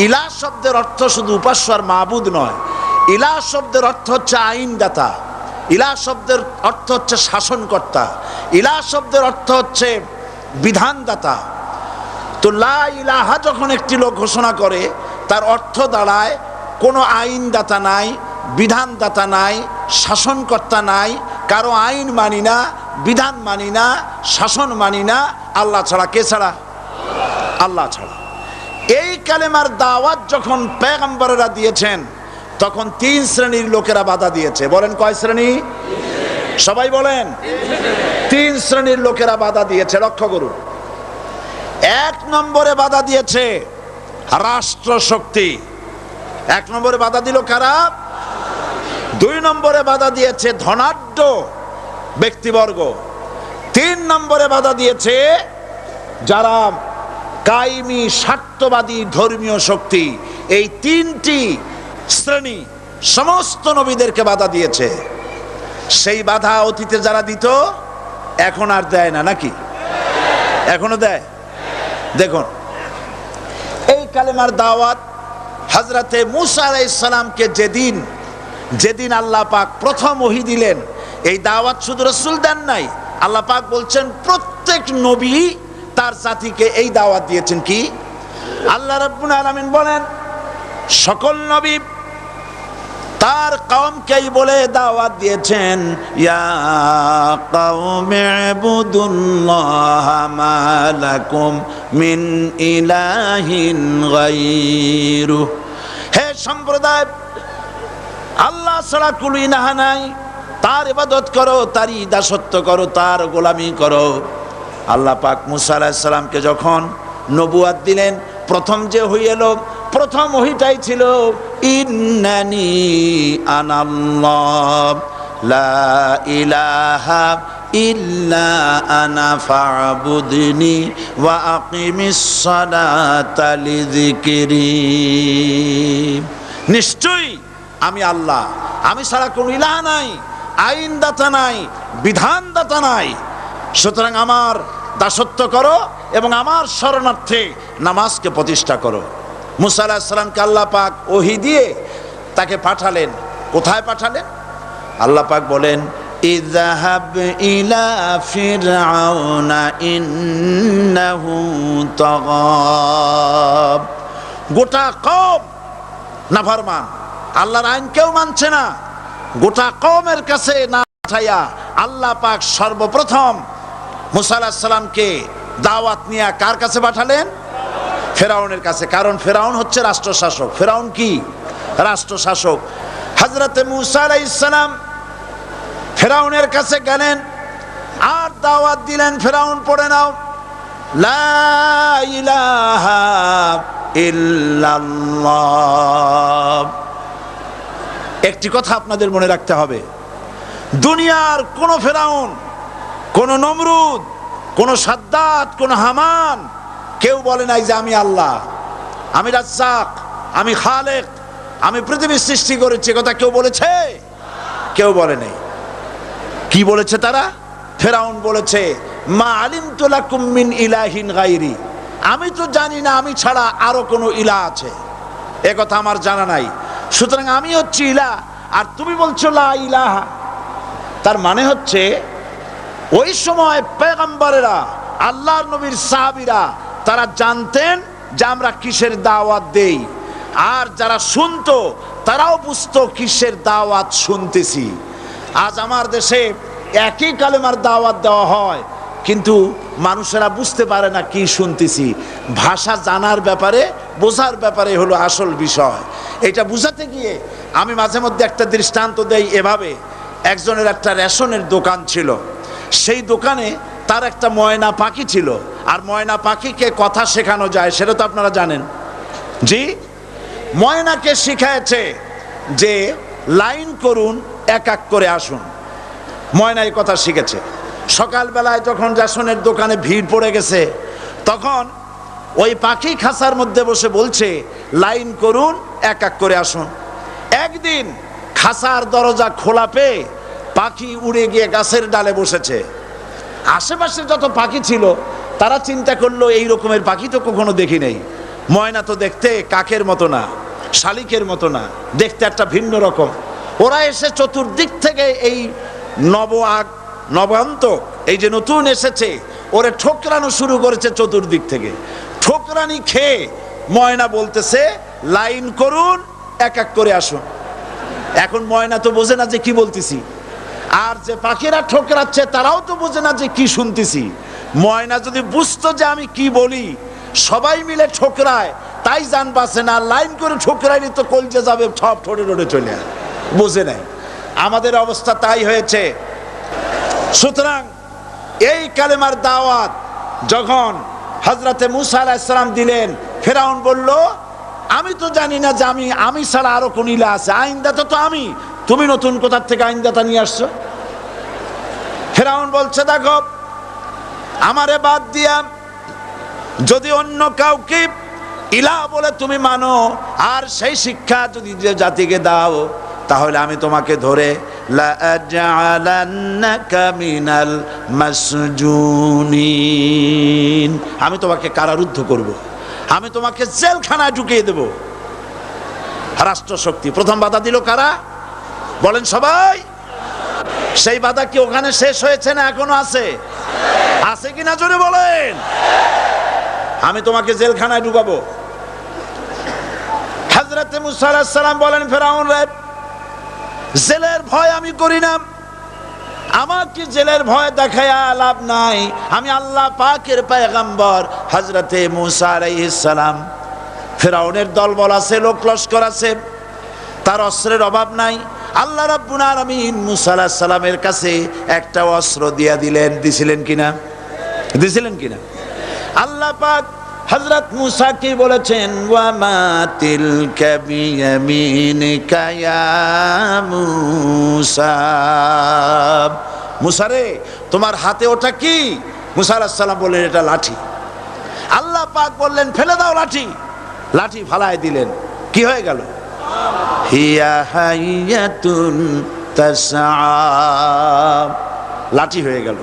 ইলাহ শব্দের অর্থ শুধু উপাস্য আর মাবুদ নয়, ইলাহ শব্দের অর্থ হচ্ছে আইনদাতা, ইলাহ শব্দের অর্থ হচ্ছে শাসনকর্তা, ইলাহ শব্দের অর্থ হচ্ছে বিধানদাতা। তো লা ইলাহা যখন একটি লোক ঘোষণা করে, তার অর্থ দাঁড়ায় কোনো আইনদাতা নাই, বিধানদাতা নাই, শাসনকর্তা নাই, কারো আইন মানি না, বিধান মানি না, শাসন মানি না, আল্লাহ ছাড়া। কে ছাড়া? আল্লাহ ছাড়া। এই কালেমার দাওয়াত যখন পয়গম্বরেরা দিয়েছেন, তখন 3 শ্রেণীর লোকেরা বাধা দিয়েছে। বলেন কয় শ্রেণী? সবাই বলেন। 3 শ্রেণীর লোকেরা বাধা দিয়েছে, লক্ষ্য করুন। 1 নম্বরে বাধা দিয়েছে রাষ্ট্রশক্তি। 1 নম্বরে বাধা দিল কারা? 2 নম্বরে বাধা দিয়েছে ধনাঢ্য ব্যক্তিবর্গ। 3 নম্বরে বাধা দিয়েছে যারা কায়েমি স্বার্থবাদী ধর্মীয় শক্তি। এই 3টি শ্রেণী সমস্ত নবীদেরকে বাধা দিয়েছে। সেই বাধা অতীতে যারা দিত এখন আর দেয় না, নাকি? এখনো দেয়? দেখুন, এই কালেমার দাওয়াত হযরতে মূসা আলাইহিস সালামকে যেদিন আল্লাহ পাক প্রথম ওহী দিলেন, এই দাওয়াত শুধু রাসূল দেন নাই, আল্লাহ পাক বলছেন প্রত্যেক নবী তার জাতিকে এই দাওয়াত দিয়েছেন। কি? আল্লাহ রাব্বুল আলামিন বলেন সকল নবী তার কওমকেই বলে দাওয়াত দিয়েছেন, ইয়া কওমি ইবুদুল্লাহা মা লাকুম মিন ইলাহিন গায়রু। হে সম্প্রদায়, আল্লাহ ছাড়া কোনো ইলাহ নাই, তার ইবাদত করো, তারই দাসত্ব করো, তার গোলামি করো। আল্লাহ পাক মূসা আলাইহিস সালামকে যখন নবুয়াত দিলেন, প্রথম যে ওহী এলো, প্রথম ওহীটাই ছিল ইন্নানি আনাল্লাহ লা ইলাহা ইল্লা আনা ফা'বুদনি ওয়া আকিমিস সালাতা লিযিকরি। নিশ্চয়ই আমি আল্লাহ, আমি ছাড়া কোনো ইলাহ নাই, আইনদাতা নাই, বিধানদাতা নাই, সুতরাং আমার দাসত্ব করো এবং আমার শরণার্থে নামাজকে প্রতিষ্ঠা করো। মূসা আলাইহিস সালামকে আল্লাহ পাক ওহী দিয়ে তাকে পাঠালেন। কোথায় পাঠালেন? আল্লাহ পাক বলেন, ইযহাব ইলা ফিরআউনা ইন্নাহু তাগা। গোটা কওম নাফরমান, আল্লাহর আইন কেউ মানছে না। গোটা কওমের কাছে না পাঠাইয়া আল্লাহ পাক সর্বপ্রথম মূসা আলাইহিস সালামকে দাওয়াত নিয়ে কার কাছে পাঠালেন? ফেরাউনের কাছে। কারণ ফেরাউন হচ্ছে রাষ্ট্রশাসক। ফেরাউন কি? রাষ্ট্রশাসক। হযরতে মূসা আলাইহিস সালাম ফেরাউনের কাছে গেলেন আর দাওয়াত দিলেন, ফেরাউন পড়ে নাও, লা ইলাহা ইল্লাল্লাহ। একটি কথা আপনাদের মনে রাখতে হবে, দুনিয়ার কোন ফেরাউন, কোন নমরুদ, কোন সাদ্দাত, কোন হামান কেউ বলে নাই যে আমি আল্লাহ, আমি রাজ্জাক, আমি খালেক, আমি পৃথিবী সৃষ্টি করেছি। কথা কেউ বলেছে? কেউ বলে নাই। কি বলেছে তারা? ফেরাউন বলেছে, মা আলিমতু লাকুম মিন ইলাহিন গায়রি, আমি তো জানি না আমি ছাড়া আরো কোনো ইলাহ আছে, এ কথা আমার জানা নাই, সুতরাং আমি হচ্ছি ইলাহ আর তুমি বলছো লা ইলাহা। তার মানে হচ্ছে ওই সময় পয়গম্বরেরা, আল্লাহর নবীর সাহাবীরা তারা জানতেন যে আমরা কিসের দাওয়াত দেই, আর যারা শুনতো তারাও বুঝতো কিসের দাওয়াত শুনতেছি। আজ আমার দেশে একই কালেমার দাওয়াত দেওয়া হয়, কিন্তু মানুষেরা বুঝতে পারে না কি শুনতেছি। ভাষা জানার ব্যাপারে, বোঝার ব্যাপারে হলো আসল বিষয়। এটা বুঝাতে গিয়ে আমি মাঝে মধ্যে একটা দৃষ্টান্ত দেই এভাবে। একজনের একটা রেশনের দোকান ছিল, সেই দোকানে তার একটা ময়না পাখি ছিল, আর ময়না পাখিকে কথা শেখানো যায় সেটা তো আপনারা জানেন। জি, ময়নাকে শিখায়েছে যে লাইন করুন, এক এক করে আসুন। ময়না এই কথা শিখেছে। সকালবেলায় যখন রেশনের দোকানে ভিড় পড়ে গেছে, তখন ওই পাখি খাঁচার মধ্যে বসে বলছে লাইন করুন, এক এক করে আসুন। একদিন খাঁচার দরজা খোলা পেয়ে পাখি উড়ে গিয়ে গাছের ডালে বসেছে। আশেপাশে যত পাখি ছিল তারা চিন্তা করলো এই রকমের পাখি তো কখনো দেখি নাই। ময়না তো দেখতে কাকের মতো না, শালিকের মতো না, দেখতে একটা ভিন্ন রকম। ওরা এসে চতুর্দিক থেকে এই নবান্তক এই যে নতুন এসেছে ওরে ঠোকরানো শুরু করেছে চতুর্দিক থেকে। ঠোকরানি খেয়ে ময়না বলতেছে লাইন করুন, এক এক করে আসুন। এখন ময়না তো বোঝে না যে কি বলতেছি, আর যে পাখিরা ঠোকরাচ্ছে তারাও তো বোঝে না যে কি শুনতেছি। ময়না যদি বুঝতো যে আমি কি বলি, সবাই মিলে ঠোকরায়, তাই জান বাঁচে না। লাইন করে ঠোকরাইনি তো কলজে যাবে, সব ঠোঁটে ঠোঁটে চলে বোঝে নাই। আমাদের অবস্থা তাই হয়েছে। সুতরাং এই কালেমার দাওয়াত যখন হযরতে মুসা আলাইহিস সালাম দিলেন, ফেরাউন বলল আমি তো জানি না যে আমি ছাড়া আরো কোন ইলা আছে, আইনদাতা তো আমি, তুমি নতুন কোথা থেকে আইনদাতা নিয়ে আসছো? ফেরাউন বলছে দেখো, আমারে বাদ দিয়া যদি অন্য কাউকে ইলা বলে তুমি মানো আর সেই শিক্ষা যদি যে জাতিকে দাও, তাহলে আমি তোমাকে ধরে লাআজআলান্নাকা মিনাল মাসজুনিন, আমি তোমাকে কারারুদ্ধ করব, আমি তোমাকে জেলখানায় ঢুকিয়ে দেব। রাষ্ট্রশক্তি প্রথম বাধা দিল কারা? বলেন সবাই। সেই বাধা কি ওখানে শেষ হয়েছে না এখনো আছে? আছে কিনা জোরে বলেন। আমি তোমাকে জেলখানায় ঢুকাবো। হযরতে মুসা আলাইহিস সালাম বলেন ফেরাউন রে, জেলের ভয় আমি করি না, আমাকে জেলের ভয় দেখায়া লাভ নাই। আমি আল্লাহ পাকের পয়গম্বর হযরতে মুসা আলাইহিস সালাম। ফেরাউনের দলবল আছে, লোক লস্কর আছে, তার অস্ত্রের অভাব নাই। আল্লাহ রাব্বুল আলামিন মুসা আলাইহিস সালামের কাছে একটা অস্ত্র দিয়া দিলেন। দিছিলেন কিনা? দিছিলেন কিনা? আল্লাহ পাক হযরত মুসা কি বলেছেন, ওয়া মা তিলকা বিয়ামিনিকা ইয়া মুসা, মুসা রে তোমার হাতে ওটা কি? মুসা আলাইহিস সালাম বললেন এটা লাঠি। আল্লাহ পাক বললেন ফেলে দাও লাঠি। লাঠি ফালায় দিলেন, কি হয়ে গেল? হিয়া হাইয়াতুন তাসআ, লাঠি হয়ে গেল।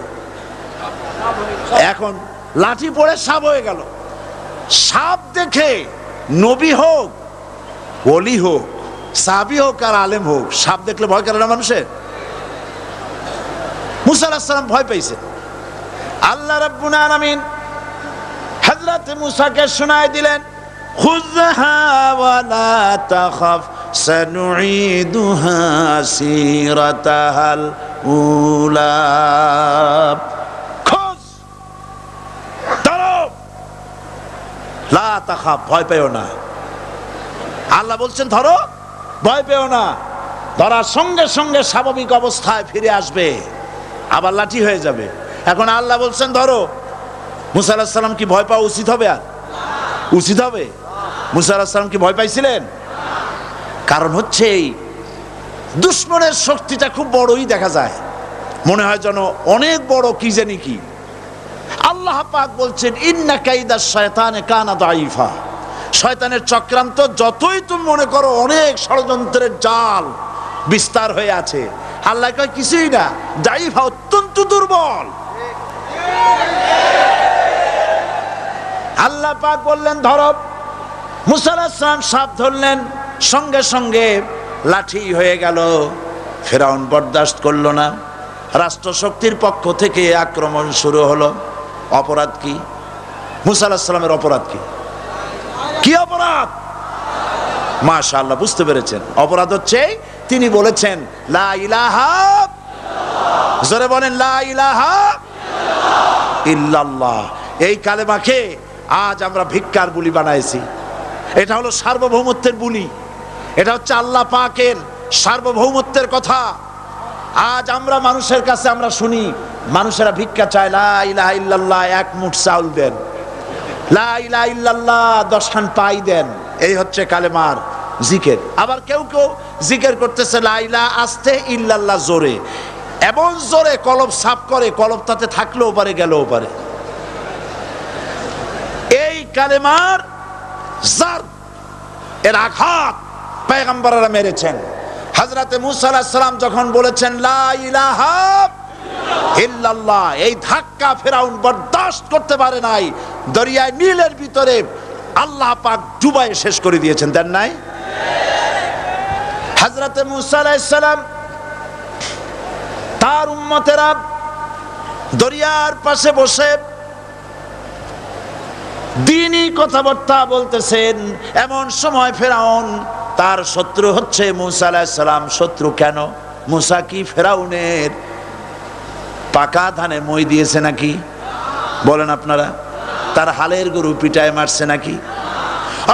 এখন লাঠি পড়ে সাপ হয়ে গেল। সাপ দেখে নবী হোক, ওলি হোক, সাহাবী হোক আর আলেম হোক, সাপ দেখলে ভয় করে না মানুষের? মুসা আলাইহিস সালাম ভয় পাইছে। আল্লাহ রাব্বুল আলামিন হযরত মুসাকে শোনায় দিলেন, খুযহা ওয়া লা তাখাফ সানুঈদুহা সিরাতাহাল উলা, খোঁজ ধরো, লা তাখাফ ভয় পেও না। আল্লাহ বলছেন ধরো, ভয় পেও না। ধরার সঙ্গে সঙ্গে স্বাভাবিক অবস্থায় ফিরে আসবে, আবার লাঠি হয়ে যাবে। এখন আল্লাহ বলছেন ধরো। মুসা আলাইহিস সালাম কি ভয় পাওয়া উচিত হবে? আর উচিত হবে? মুসা আলাইহিস সালাম কি ভয় পাইছিলেন? কারণ হচ্ছে এই দুশমনের শক্তিটা খুব বড়ই দেখা যায়, মনে হয় যেন অনেক বড়, কি জানি কি। আল্লাহ পাক বলছেন ইন্না কাইদাশ শায়তানে কানা দাঈফা, শয়তানের চক্রান্ত যতই তুমি মনে করো অনেক ষড়যন্ত্রের জাল বিস্তার হয়ে আছে, আল্লাহ কয় কিছুই না, দাঈফা অত্যন্ত দুর্বল। আল্লাহ পাক বললেন ধরো। মুসা আলাইহিস সালাম সাপ ধরলেন, সঙ্গে সঙ্গে লাঠি হয়ে গেল। ফেরাউন বরদাস্ত করলো না, রাষ্ট্রশক্তির পক্ষ থেকে আক্রমণ শুরু হলো। অপরাধ কি? মুসা আলাইহিস সালামের অপরাধ কি? কি অপরাধ? মাশাআল্লাহ, বুঝতে পেরেছেন। অপরাধ হচ্ছে তিনি বলেছেন লা ইলাহা, জোরে বলেন লা ইলাহা ইল্লাল্লাহ। এই কালেমাকে আজ আমরা ভিক্ষার বুলি বানাইছি। এটা হলো সার্বভৌমত্বের বুলি, এটা হচ্ছে আল্লাহ পাকের সার্বভৌমত্বের কথা। আজ আমরা মানুষের কাছে আমরা শুনি, মানুষেরা ভিক্ষা চায়, লা ইলাহা ইল্লাল্লাহ, এক মুঠ চাউল দেন, লা ইলাহা ইল্লাল্লাহ 10 খান পাই দেন। এই হচ্ছে কালেমার জিকির। আবার কেউ কেউ জিকির করতেছে লা ইলাহা আস্তে, ইল্লাল্লাহ জোরে, এমন জোরে কলব সাফ করে, কলব তাতে থাকলেও পারে গেলেও পারে। এই কালেমার জার এর আঘাত পয়গম্বররা মেরেছেন। হযরতে মূসা আলাইহিস সালাম যখন বলেছেন লা ইলাহা ইল্লাল্লাহ, এই ধাক্কা ফেরাউন বরদাস্ত করতে পারে নাই। দরিয়ায় নীলের ভিতরে আল্লাহ পাক ডুবাইয়ে শেষ করে দিয়েছেন, দেন নাই? হযরতে মূসা আলাইহিস সালাম তার উম্মতেরা দরিয়ার পাশে বসে দ্বীনি কথাবার্তা বলতেছেন। এমন সময় ফেরাউন, তার শত্রু হচ্ছে মূসা আলাইহিস সালাম। শত্রু কেন? মূসা কি ফেরাউনের পাকা ধানে মই দিয়েছে নাকি? বলেন আপনারা। তার হালের গরু পিটায় মারছে নাকি?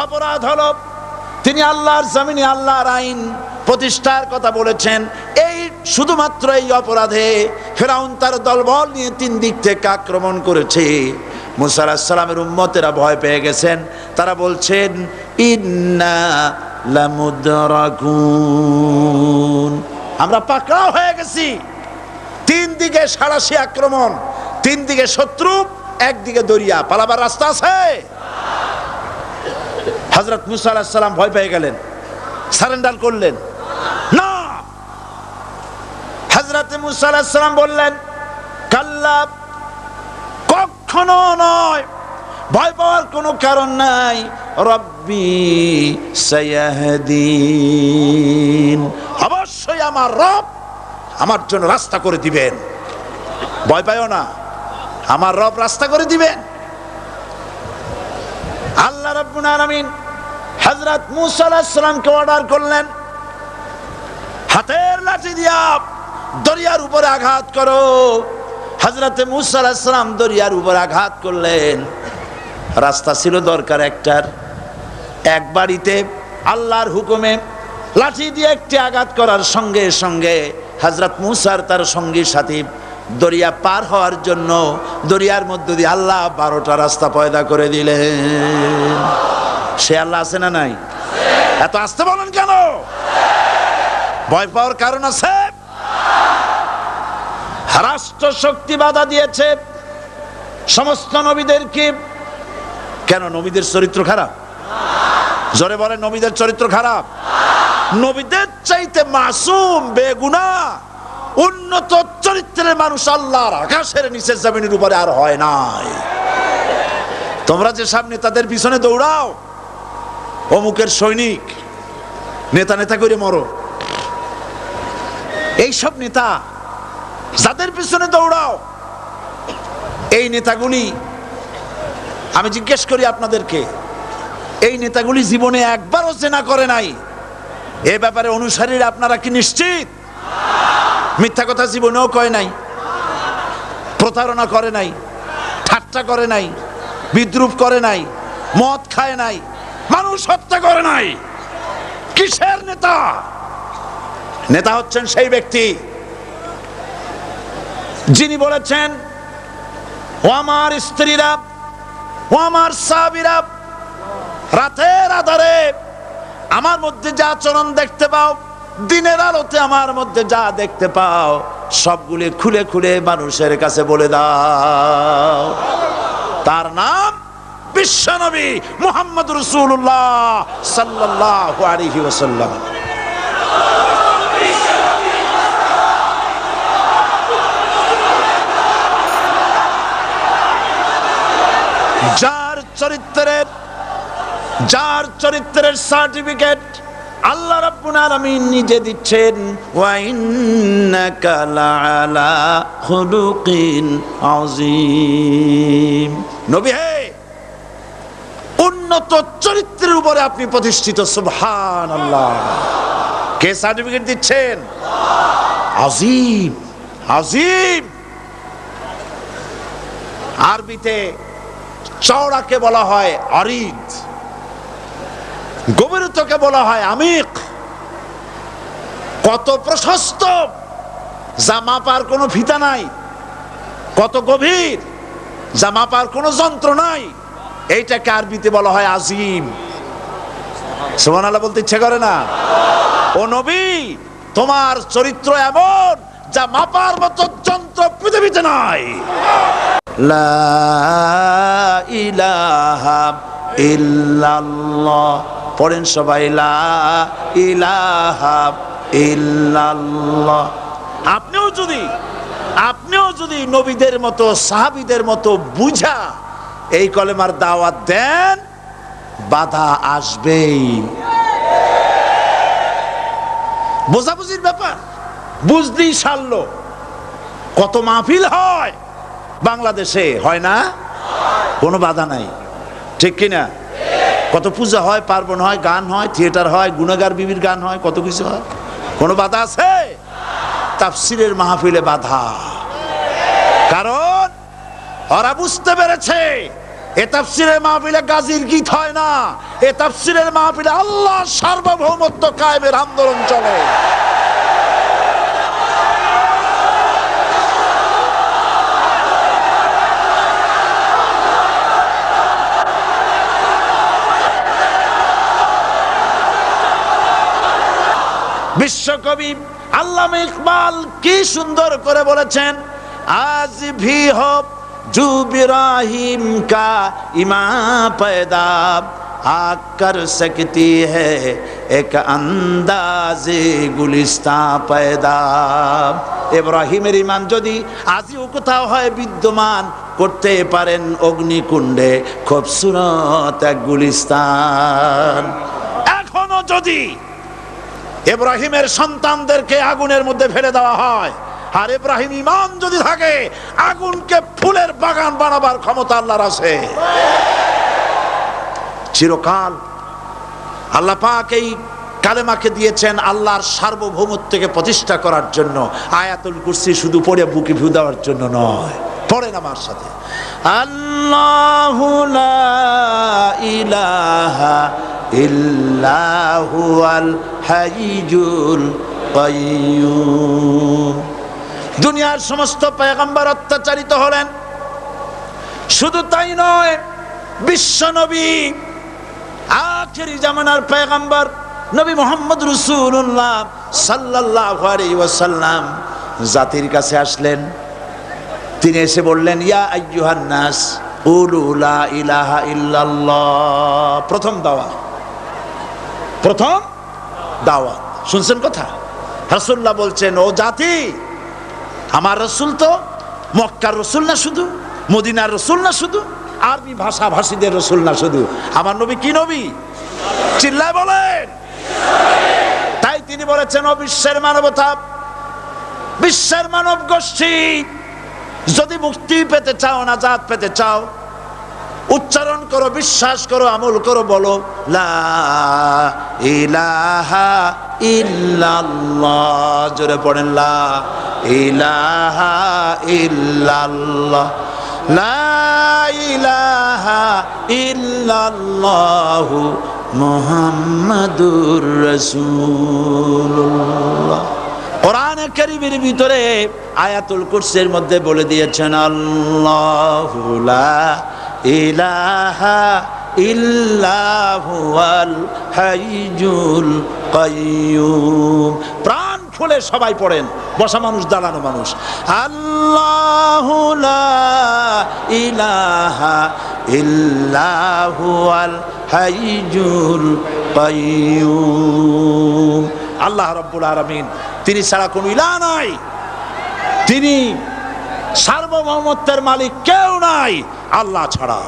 অপরাধ হলো তিনি আল্লাহর জমিনে আল্লাহর আইন প্রতিষ্ঠার কথা বলেছেন। এই শুধুমাত্র এই অপরাধে ফেরাউন তার দলবল নিয়ে 3 দিক থেকে আক্রমণ করেছে। মূসা আলাইহিস সালামের উম্মতেরা ভয় পেয়ে গেছেন। তারা বলছেন ইন্না লামুদরাকুন, আমরা পাকড়াও হয়ে গেছি। 3 দিকে সাড়াশি আক্রমণ, 3 দিকে শত্রু, একদিকে দরিয়া, পালাবার রাস্তা আছে? হযরত মূসা আলাইহিস সালাম ভয় পেয়ে গেলেন, সারেন্ডার করলেন না। হযরত মূসা আলাইহিস সালাম বললেন কাল্লা, কখনো নয়, ভয় পাওয়ার কোনো কারণ নাই। রব্বি সায়াহদিন, অবশ্যই আমার রব আমার জন্য রাস্তা করে দিবেন। ভয় পাইও না, আমার রব রাস্তা করে দিবেন। আল্লাহ রাব্বুল আলামিন হযরত মূসা আলাইহিস সালামকে অর্ডার করলেন, হাতের লাঠি দিয়া দরিয়ার উপরে আঘাত করো। হযরত মূসা আলাইহিস সালাম দরিয়ার উপর আঘাত করলেন। রাস্তা ছিল দরকার একটার, এক বাড়িতে আল্লাহর হুকুমে লাঠি দিয়ে একটি আঘাত করার সঙ্গে সঙ্গে হযরত মূসার তার সঙ্গী সাথী দরিয়া পার হওয়ার জন্য দরিয়ার মধ্য দিয়ে আল্লাহ 12টা রাস্তা পয়দা করে দিলেন। সে আল্লাহ আছে না নাই? এত আসতে বলেন কেন? ভয় পাওয়ার কারণ আছে? রাষ্ট্র শক্তি বাধা দিয়েছে সমস্ত নবীদেরকে। কেন? নবীদের চরিত্র খারাপ? জোরে বলেন, নবীদের চরিত্র খারাপ? নবীদের চাইতে মাসুম বেগুনাহ উন্নত চরিত্রের মানুষ আল্লাহর আকাশের নিচে জমিনের উপরে আর হয় নাই। তোমরা যে সব নেতাদের পিছনে দৌড়াও, অমুকের সৈনিক, নেতা নেতা করে মরো, এইসব নেতা যাদের পিছনে দৌড়াও, এই নেতাগুলি, আমি জিজ্ঞেস করি আপনাদেরকে, এই নেতাগুলি জীবনে একবারও জেনা করে নাই? এ ব্যাপারে অনুসারীরা আপনারা কি নিশ্চিত? মিথ্যা কথা জীবনেও কয় নাই, প্রতারণা করে নাই, ঠাট্টা করে নাই, বিদ্রুপ করে নাই, মদ খায় নাই, মানুষ হত্যা করে নাই। কিসের নেতা? নেতা হচ্ছেন সেই ব্যক্তি যিনি বলেছেন, ও আমার স্ত্রীরা, ও আমার সাহাবীরা, রাতের আধারে আমার মধ্যে যা আচরণ দেখতে পাও, দিনের আলোতে আমার মধ্যে যা দেখতে পাও, সবগুলি খুলে খুলে মানুষের কাছে বলে দাও। তার নাম বিশ্বনবী মুহাম্মদ রাসূলুল্লাহ সাল্লাল্লাহু আলাইহি ওয়াসাল্লাম। যার চরিত্রের সার্টিফিকেট আল্লাহ রাব্বুল আলামিন নিজে দিচ্ছেন, ওয়া ইন্নাকা লাআলা খুলুকিন আযীম। নবী হে, উন্নত চরিত্রের উপরে আপনি প্রতিষ্ঠিত। সুবহানাল্লাহ। কে সার্টিফিকেট দিচ্ছেন? আযীম, আযীম। আরবিতে চওড়াকে বলা হয় আরিদ, গভীরতাকে বলা হয় আমিক। কত প্রশস্ত, যা মাপার কোনো ফিতা নাই, কত গভীর, যা মাপার কোনো যন্ত্র নাই, এইটাকে আরবিতে বলা হয় আজিম। সুবহানাল্লাহ বলতে ইচ্ছে করে না? ও নবী, তোমার চরিত্র এমন যা মাপার মতো যন্ত্র পৃথিবীতে নাই। লা ইলাহা ইল্লাল্লাহ। পড়েন সবাই, লা ইলাহা ইল্লাল্লাহ। আপনিও যদি নবীদের মতো সাহাবীদের মতো বুঝা এই কলেমার দাওয়াত দেন, বাধা আসবেই। বোঝাবুঝির ব্যাপার, বুঝতেই সারলো। কত মাহফিল হয় বাংলাদেশে, হয় না? কোনো বাধা নাই, ঠিক কিনা? কত পূজা হয়, পার্বণ হয়, গান হয়, থিয়েটার হয়, গুণাগার বিবির গান হয়, কত কিছু হয়। কোনো বাধা আছে? তাফসীরের মাহফিলে বাধা। কারণ ওরা বুঝতে পেরেছে এ তাফসীরের মাহফিলে গাজীর গীত হয় না, এ তাফসীরের মাহফিলে আল্লাহর সার্বভৌমত্ব কায়েমের আন্দোলন চলে। বিশ্বকবি আল্লামা ইকবাল কি সুন্দর করে বলেছেন, আজ ভি হো জু ইব্রাহিম কা ইমা पैदा आकर सकती है एक अंदाज़े गुलिस्तां पैदा। ইব্রাহিমের ঈমান যদি আজও কোথাও হয় বিদ্যমান, করতে পারেন অগ্নিকুণ্ডে খুবসুরত এক গুলিস্তান। এখনো যদি ইব্রাহিমের সন্তানদেরকে আগুনের মধ্যে ফেলে দেওয়া হয়, আর ইব্রাহিম ঈমান যদি থাকে, আগুনকে ফুলের বাগান বানাবার ক্ষমতা আল্লাহর আছে। চিরকাল আল্লাহ পাক এই কালেমাকে দিয়েছেন আল্লাহর সার্বভৌমত্বকে প্রতিষ্ঠা করার জন্য। আয়াতুল কুরসি শুধু পড়ে বুকে ভিউ দেওয়ার জন্য নয়। পড়েন আমার সাথে, আল্লাহু লা ইলাহা ইল্লাহু আল হাইয়ুল কাইয়্যুম। দুনিয়ার সমস্ত পয়গম্বর অত্যাচারিত হলেন, শুধু তাই নয়, বিশ্ব নবী আখেরি জামানার পয়গম্বর নবী মুহাম্মদ রাসূলুল্লাহ সাল্লাল্লাহু আলাইহি ওয়াসাল্লাম জাতির কাছে আসলেন। তিনি এসে বললেন, ইয়া আইয়ুহান নাস কুলু লা ইলাহা ইল্লাল্লাহ। প্রথম দাওয়াত শুনছেন কথা? রাসূলুল্লাহ বলছেন, ও জাতি, আমার রাসূল তো মক্কার রাসূল না শুধু, মদিনার রাসূল না শুধু, আরবি ভাষা ভাষীদের রাসূল না শুধু, আমার নবী কি নবী? চিল্লায় বলেন। তাই তিনি বলেছেন, ও বিশ্বের মানবতা, বিশ্বের মানব গোষ্ঠী, যদি মুক্তি পেতে চাও, নাজাত পেতে চাও, উচ্চারণ করো, বিশ্বাস করো, আমল করো, বলো লা ইলাহা ইল্লাল্লাহ। জোরে পড়েন, লা ইলাহা ইল্লাল্লাহ, লা ইলাহা ইল্লাল্লাহু মুহাম্মাদুর রাসূলুল্লাহ। কোরআনে কারীমের ভিতরে আয়াতুল কুরসির মধ্যে বলে দিয়েছেন, আল্লাহু লা ইলাহা ইল্লাহু আল হাইয়ুল কাইয়্যুম। প্রাণ খুলে সবাই পড়েন, বসা মানুষ, দাঁড়ানো মানুষ, আল্লাহু লা ইলাহা ইল্লাহু আল হাইয়ুল কাইয়্যুম। আল্লাহ রাব্বুল আলামিন, তিনি ছাড়া কোনো ইলাহ নাই, তিনি সার্বভৌমত্বের মালিক, কেউ নাই আল্লাহ ছাড়া।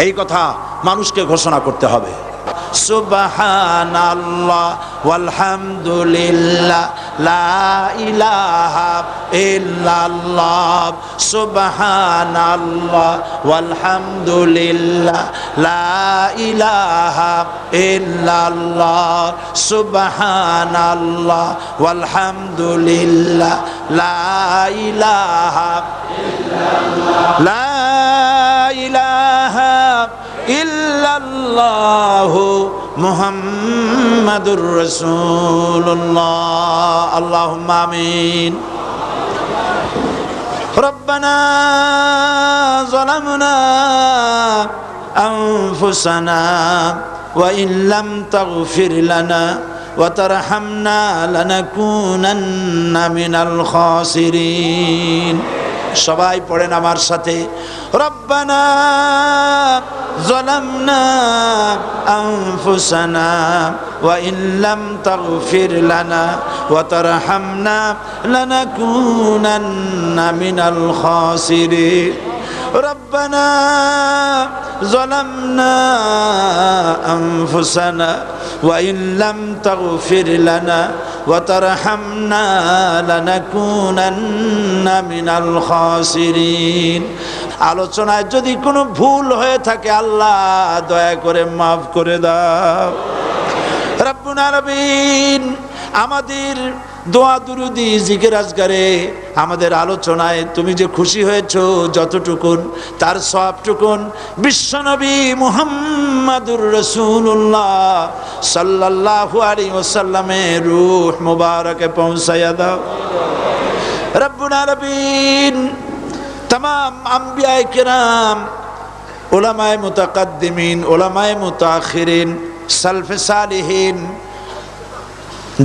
এই কথা মানুষকে ঘোষণা করতে হবে। সুবহানাল্লাহ ওয়ালহামদুলিল্লাহ লা ইলাহা ইল্লাল্লাহ। সুবহানাল্লাহ ওয়ালহামদুলিল্লাহ লা ইলাহা ইল্লাল্লাহ। সুবহানাল্লাহ ওয়ালহামদুলিল্লাহ লা ইলাহা ইল্লাল্লাহ, লা ইলাহা ইল্লাল্লাহু মুহাম্মাদুর রাসূলুল্লাহ। আল্লাহুম্মা আমিন। রব্বানা যালামনা আনফুসানা ওয়া ইন লাম তাগফির লানা ওয়া তারহামনা লানাকুনান্না মিনাল খাসিরিন। সবাই পড়েন আমার সাথে, রব্বানা ظلمنا أنفسنا وإن لم تغفر لنا وترحمنا لنكونن من الخاسرين ربنا ظلمنا أنفسنا وإن لم تغفر لنا وترحمنا لنكونن من الخاسرين আলোচনায় যদি কোনো ভুল হয়ে থাকে আল্লাহ দয়া করে মাফ করে দাও রব্বুল আলামিন আমাদের দোয়া দুরুদি জিকির আজকারে আমাদের আলোচনায় তুমি যে খুশি হয়েছো যতটুকুন তার সবটুকুন বিশ্বনবী মুহাম্মাদুর রাসূলুল্লাহ সাল্লাল্লাহু আলাইহি ওয়াসাল্লামের রূহ মুবারকে পৌঁছায়া দাও রব্বুল আলামিন तमाम अंबियाए किराम उलमाए मुतकद्दिमीन उलमाए मुताखिरीन सलफे सालिहीन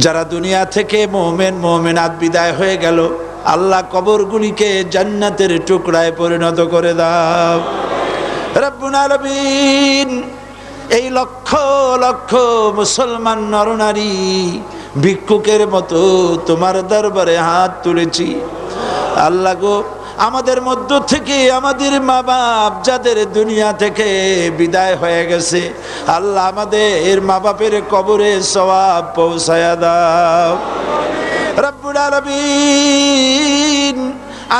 যারা দুনিয়া থেকে মুমিন মুমিনাত বিদায় হয়ে গেল আল্লাহ কবরগুলিকে জান্নাতের টুকরায় পরিণত করে দাও রব্বুল আলামিন এই লক্ষ লক্ষ মুসলমান নরনারী ভিক্ষুকের মতো তোমার দরবারে হাত তুলেছি আল্লাহ গো আমাদের মধ্য থেকে আমাদের মা বাপ যাদের দুনিয়া থেকে বিদায় হয়ে গেছে আল্লাহ আমাদের মা বাপের কবরে সওয়াব পৌঁছায়া দাও রব্বুল আলামিন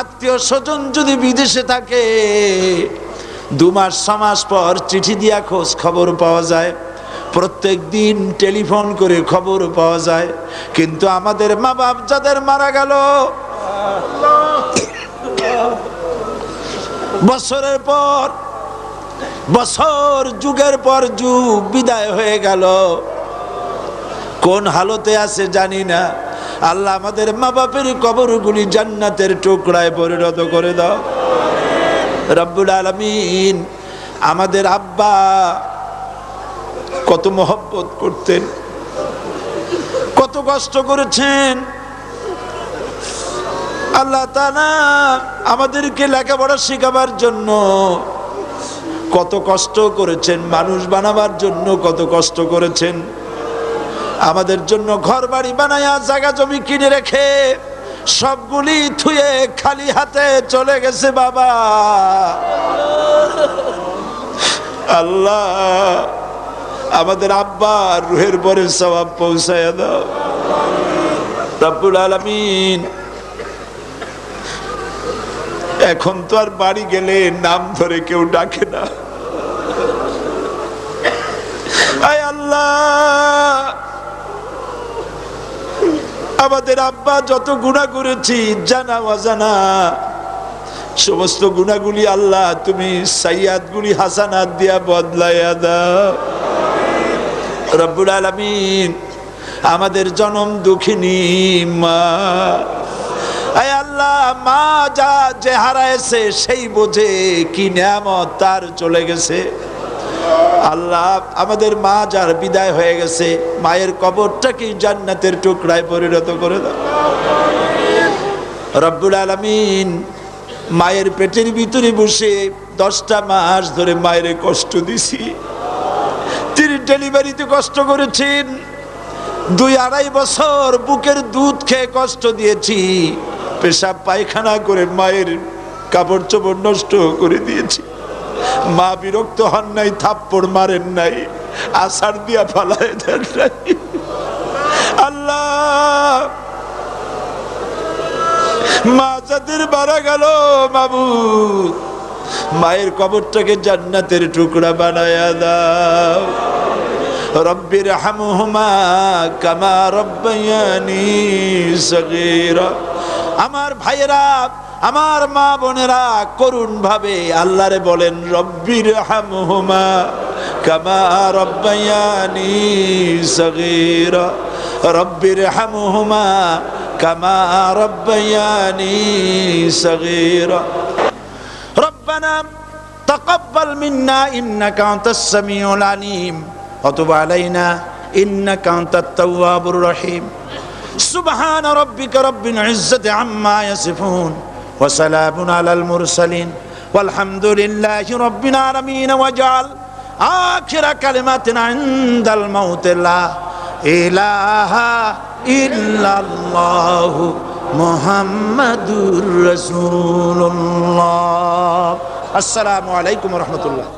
আত্মীয় স্বজন যদি বিদেশে থাকে 2 মাস 6 মাস পর চিঠি দিয়া খোঁজ খবর পাওয়া যায় প্রত্যেক দিন টেলিফোন করে খবর পাওয়া যায় কিন্তু আমাদের মা বাপ যাদের মারা গেল বছরের পর বছর যুগের পর যুগ বিদায় হয়ে গেল কোন হালতে আছে জানি না আল্লাহ আমাদের মা বাপের কবরগুলি জান্নাতের টুকরায় পরিণত করে দাও রব্বুল আলামিন আমাদের আব্বা কত মহব্বত করতেন কত কষ্ট করেছেন আল্লাহ তাআলা আমাদেরকে লেখাপড়া শেখাবার জন্য কত কষ্ট করেছেন মানুষ বানাবার জন্য কত কষ্ট করেছেন আমাদের জন্য ঘর বাড়ি বানায়া জায়গা জমি কিনে রেখে সবগুলি থুয়ে খালি হাতে চলে গেছে বাবা আল্লাহ আমাদের আব্বার রুহের পরে সওয়াব পৌঁছায়া দাও রব্বুল আলামিন এখন তো আর বাড়ি গেলে নাম ধরে কেউ ডাকে না আয় আল্লাহ আমাদের আব্বা যত গুনাহ করেছি জানা অজানা সমস্ত গুনাহগুলি আল্লাহ তুমি সাইয়াতগুলি হাসানাত দিয়া বদলাইয়া দাও রব্বুল আলামিন আমাদের জনম দুঃখিনী মা আয় আল্লাহ মা যা যে হারাইছে সেই বোঝে কি নিয়ামত তার চলে গেছে আল্লাহ আমাদের মা যার বিদায় হয়ে গেছে মায়ের কবরটাকে জান্নাতের টুকরায় পরিণত করে দাও রব্বুল আলামিন মায়ের পেটের ভিতরে বসে 10টা মাস ধরে মায়ের কষ্ট দিছি তিনি ডেলিভারিতে কষ্ট করেছেন 2-2.5 বছর বুকের দুধ খেয়ে কষ্ট দিয়েছি পেশাব পায়খানা করে মায়ের কাপড় চোপড় নষ্ট করে দিয়েছি মা বিরক্ত হন নাই থাপ্পড় মারেন নাই আছাড় দিয়া ফালায় দেন নাই আল্লাহ মা যাদের মারা গেল মাবুদ মায়ের কবরটাকে জান্নাতের টুকরা বানায়া দাও রব্বির হামহুমা কামা রব্বায়ানি সগীরা আমার ভাইয়েরা আমার মা বোনেরা করুণ ভাবে আল্লাহরে বলেন রব্বির হামহুমা কামা রব্বায়ানি সগীরা রব্বির হামহুমা কামা রব্বায়ানি সগীরা রব্বানা তাকাব্বাল মিন্না ইন্নাকা আনতাস সামিউল আলিম ওয়া তুব আলাইনা ইন্নাকা আনতাত তাওয়াবুর রহিম সুবহান রাব্বিকা রাব্বিল ইজ্জাতি আম্মা ইয়াসিফুন ওয়া সালামুন আলাল মুরসালিন ওয়ালহামদুলিল্লাহি রাব্বিল আলামিন ওয়াজআল আখিরা কালিমাতিনা ইনদাল মাউত লা ইলাহা ইল্লাল্লাহু মুহাম্মাদুর রাসূলুল্লাহ। আসসালামু আলাইকুম ওয়া রাহমাতুল্লাহ।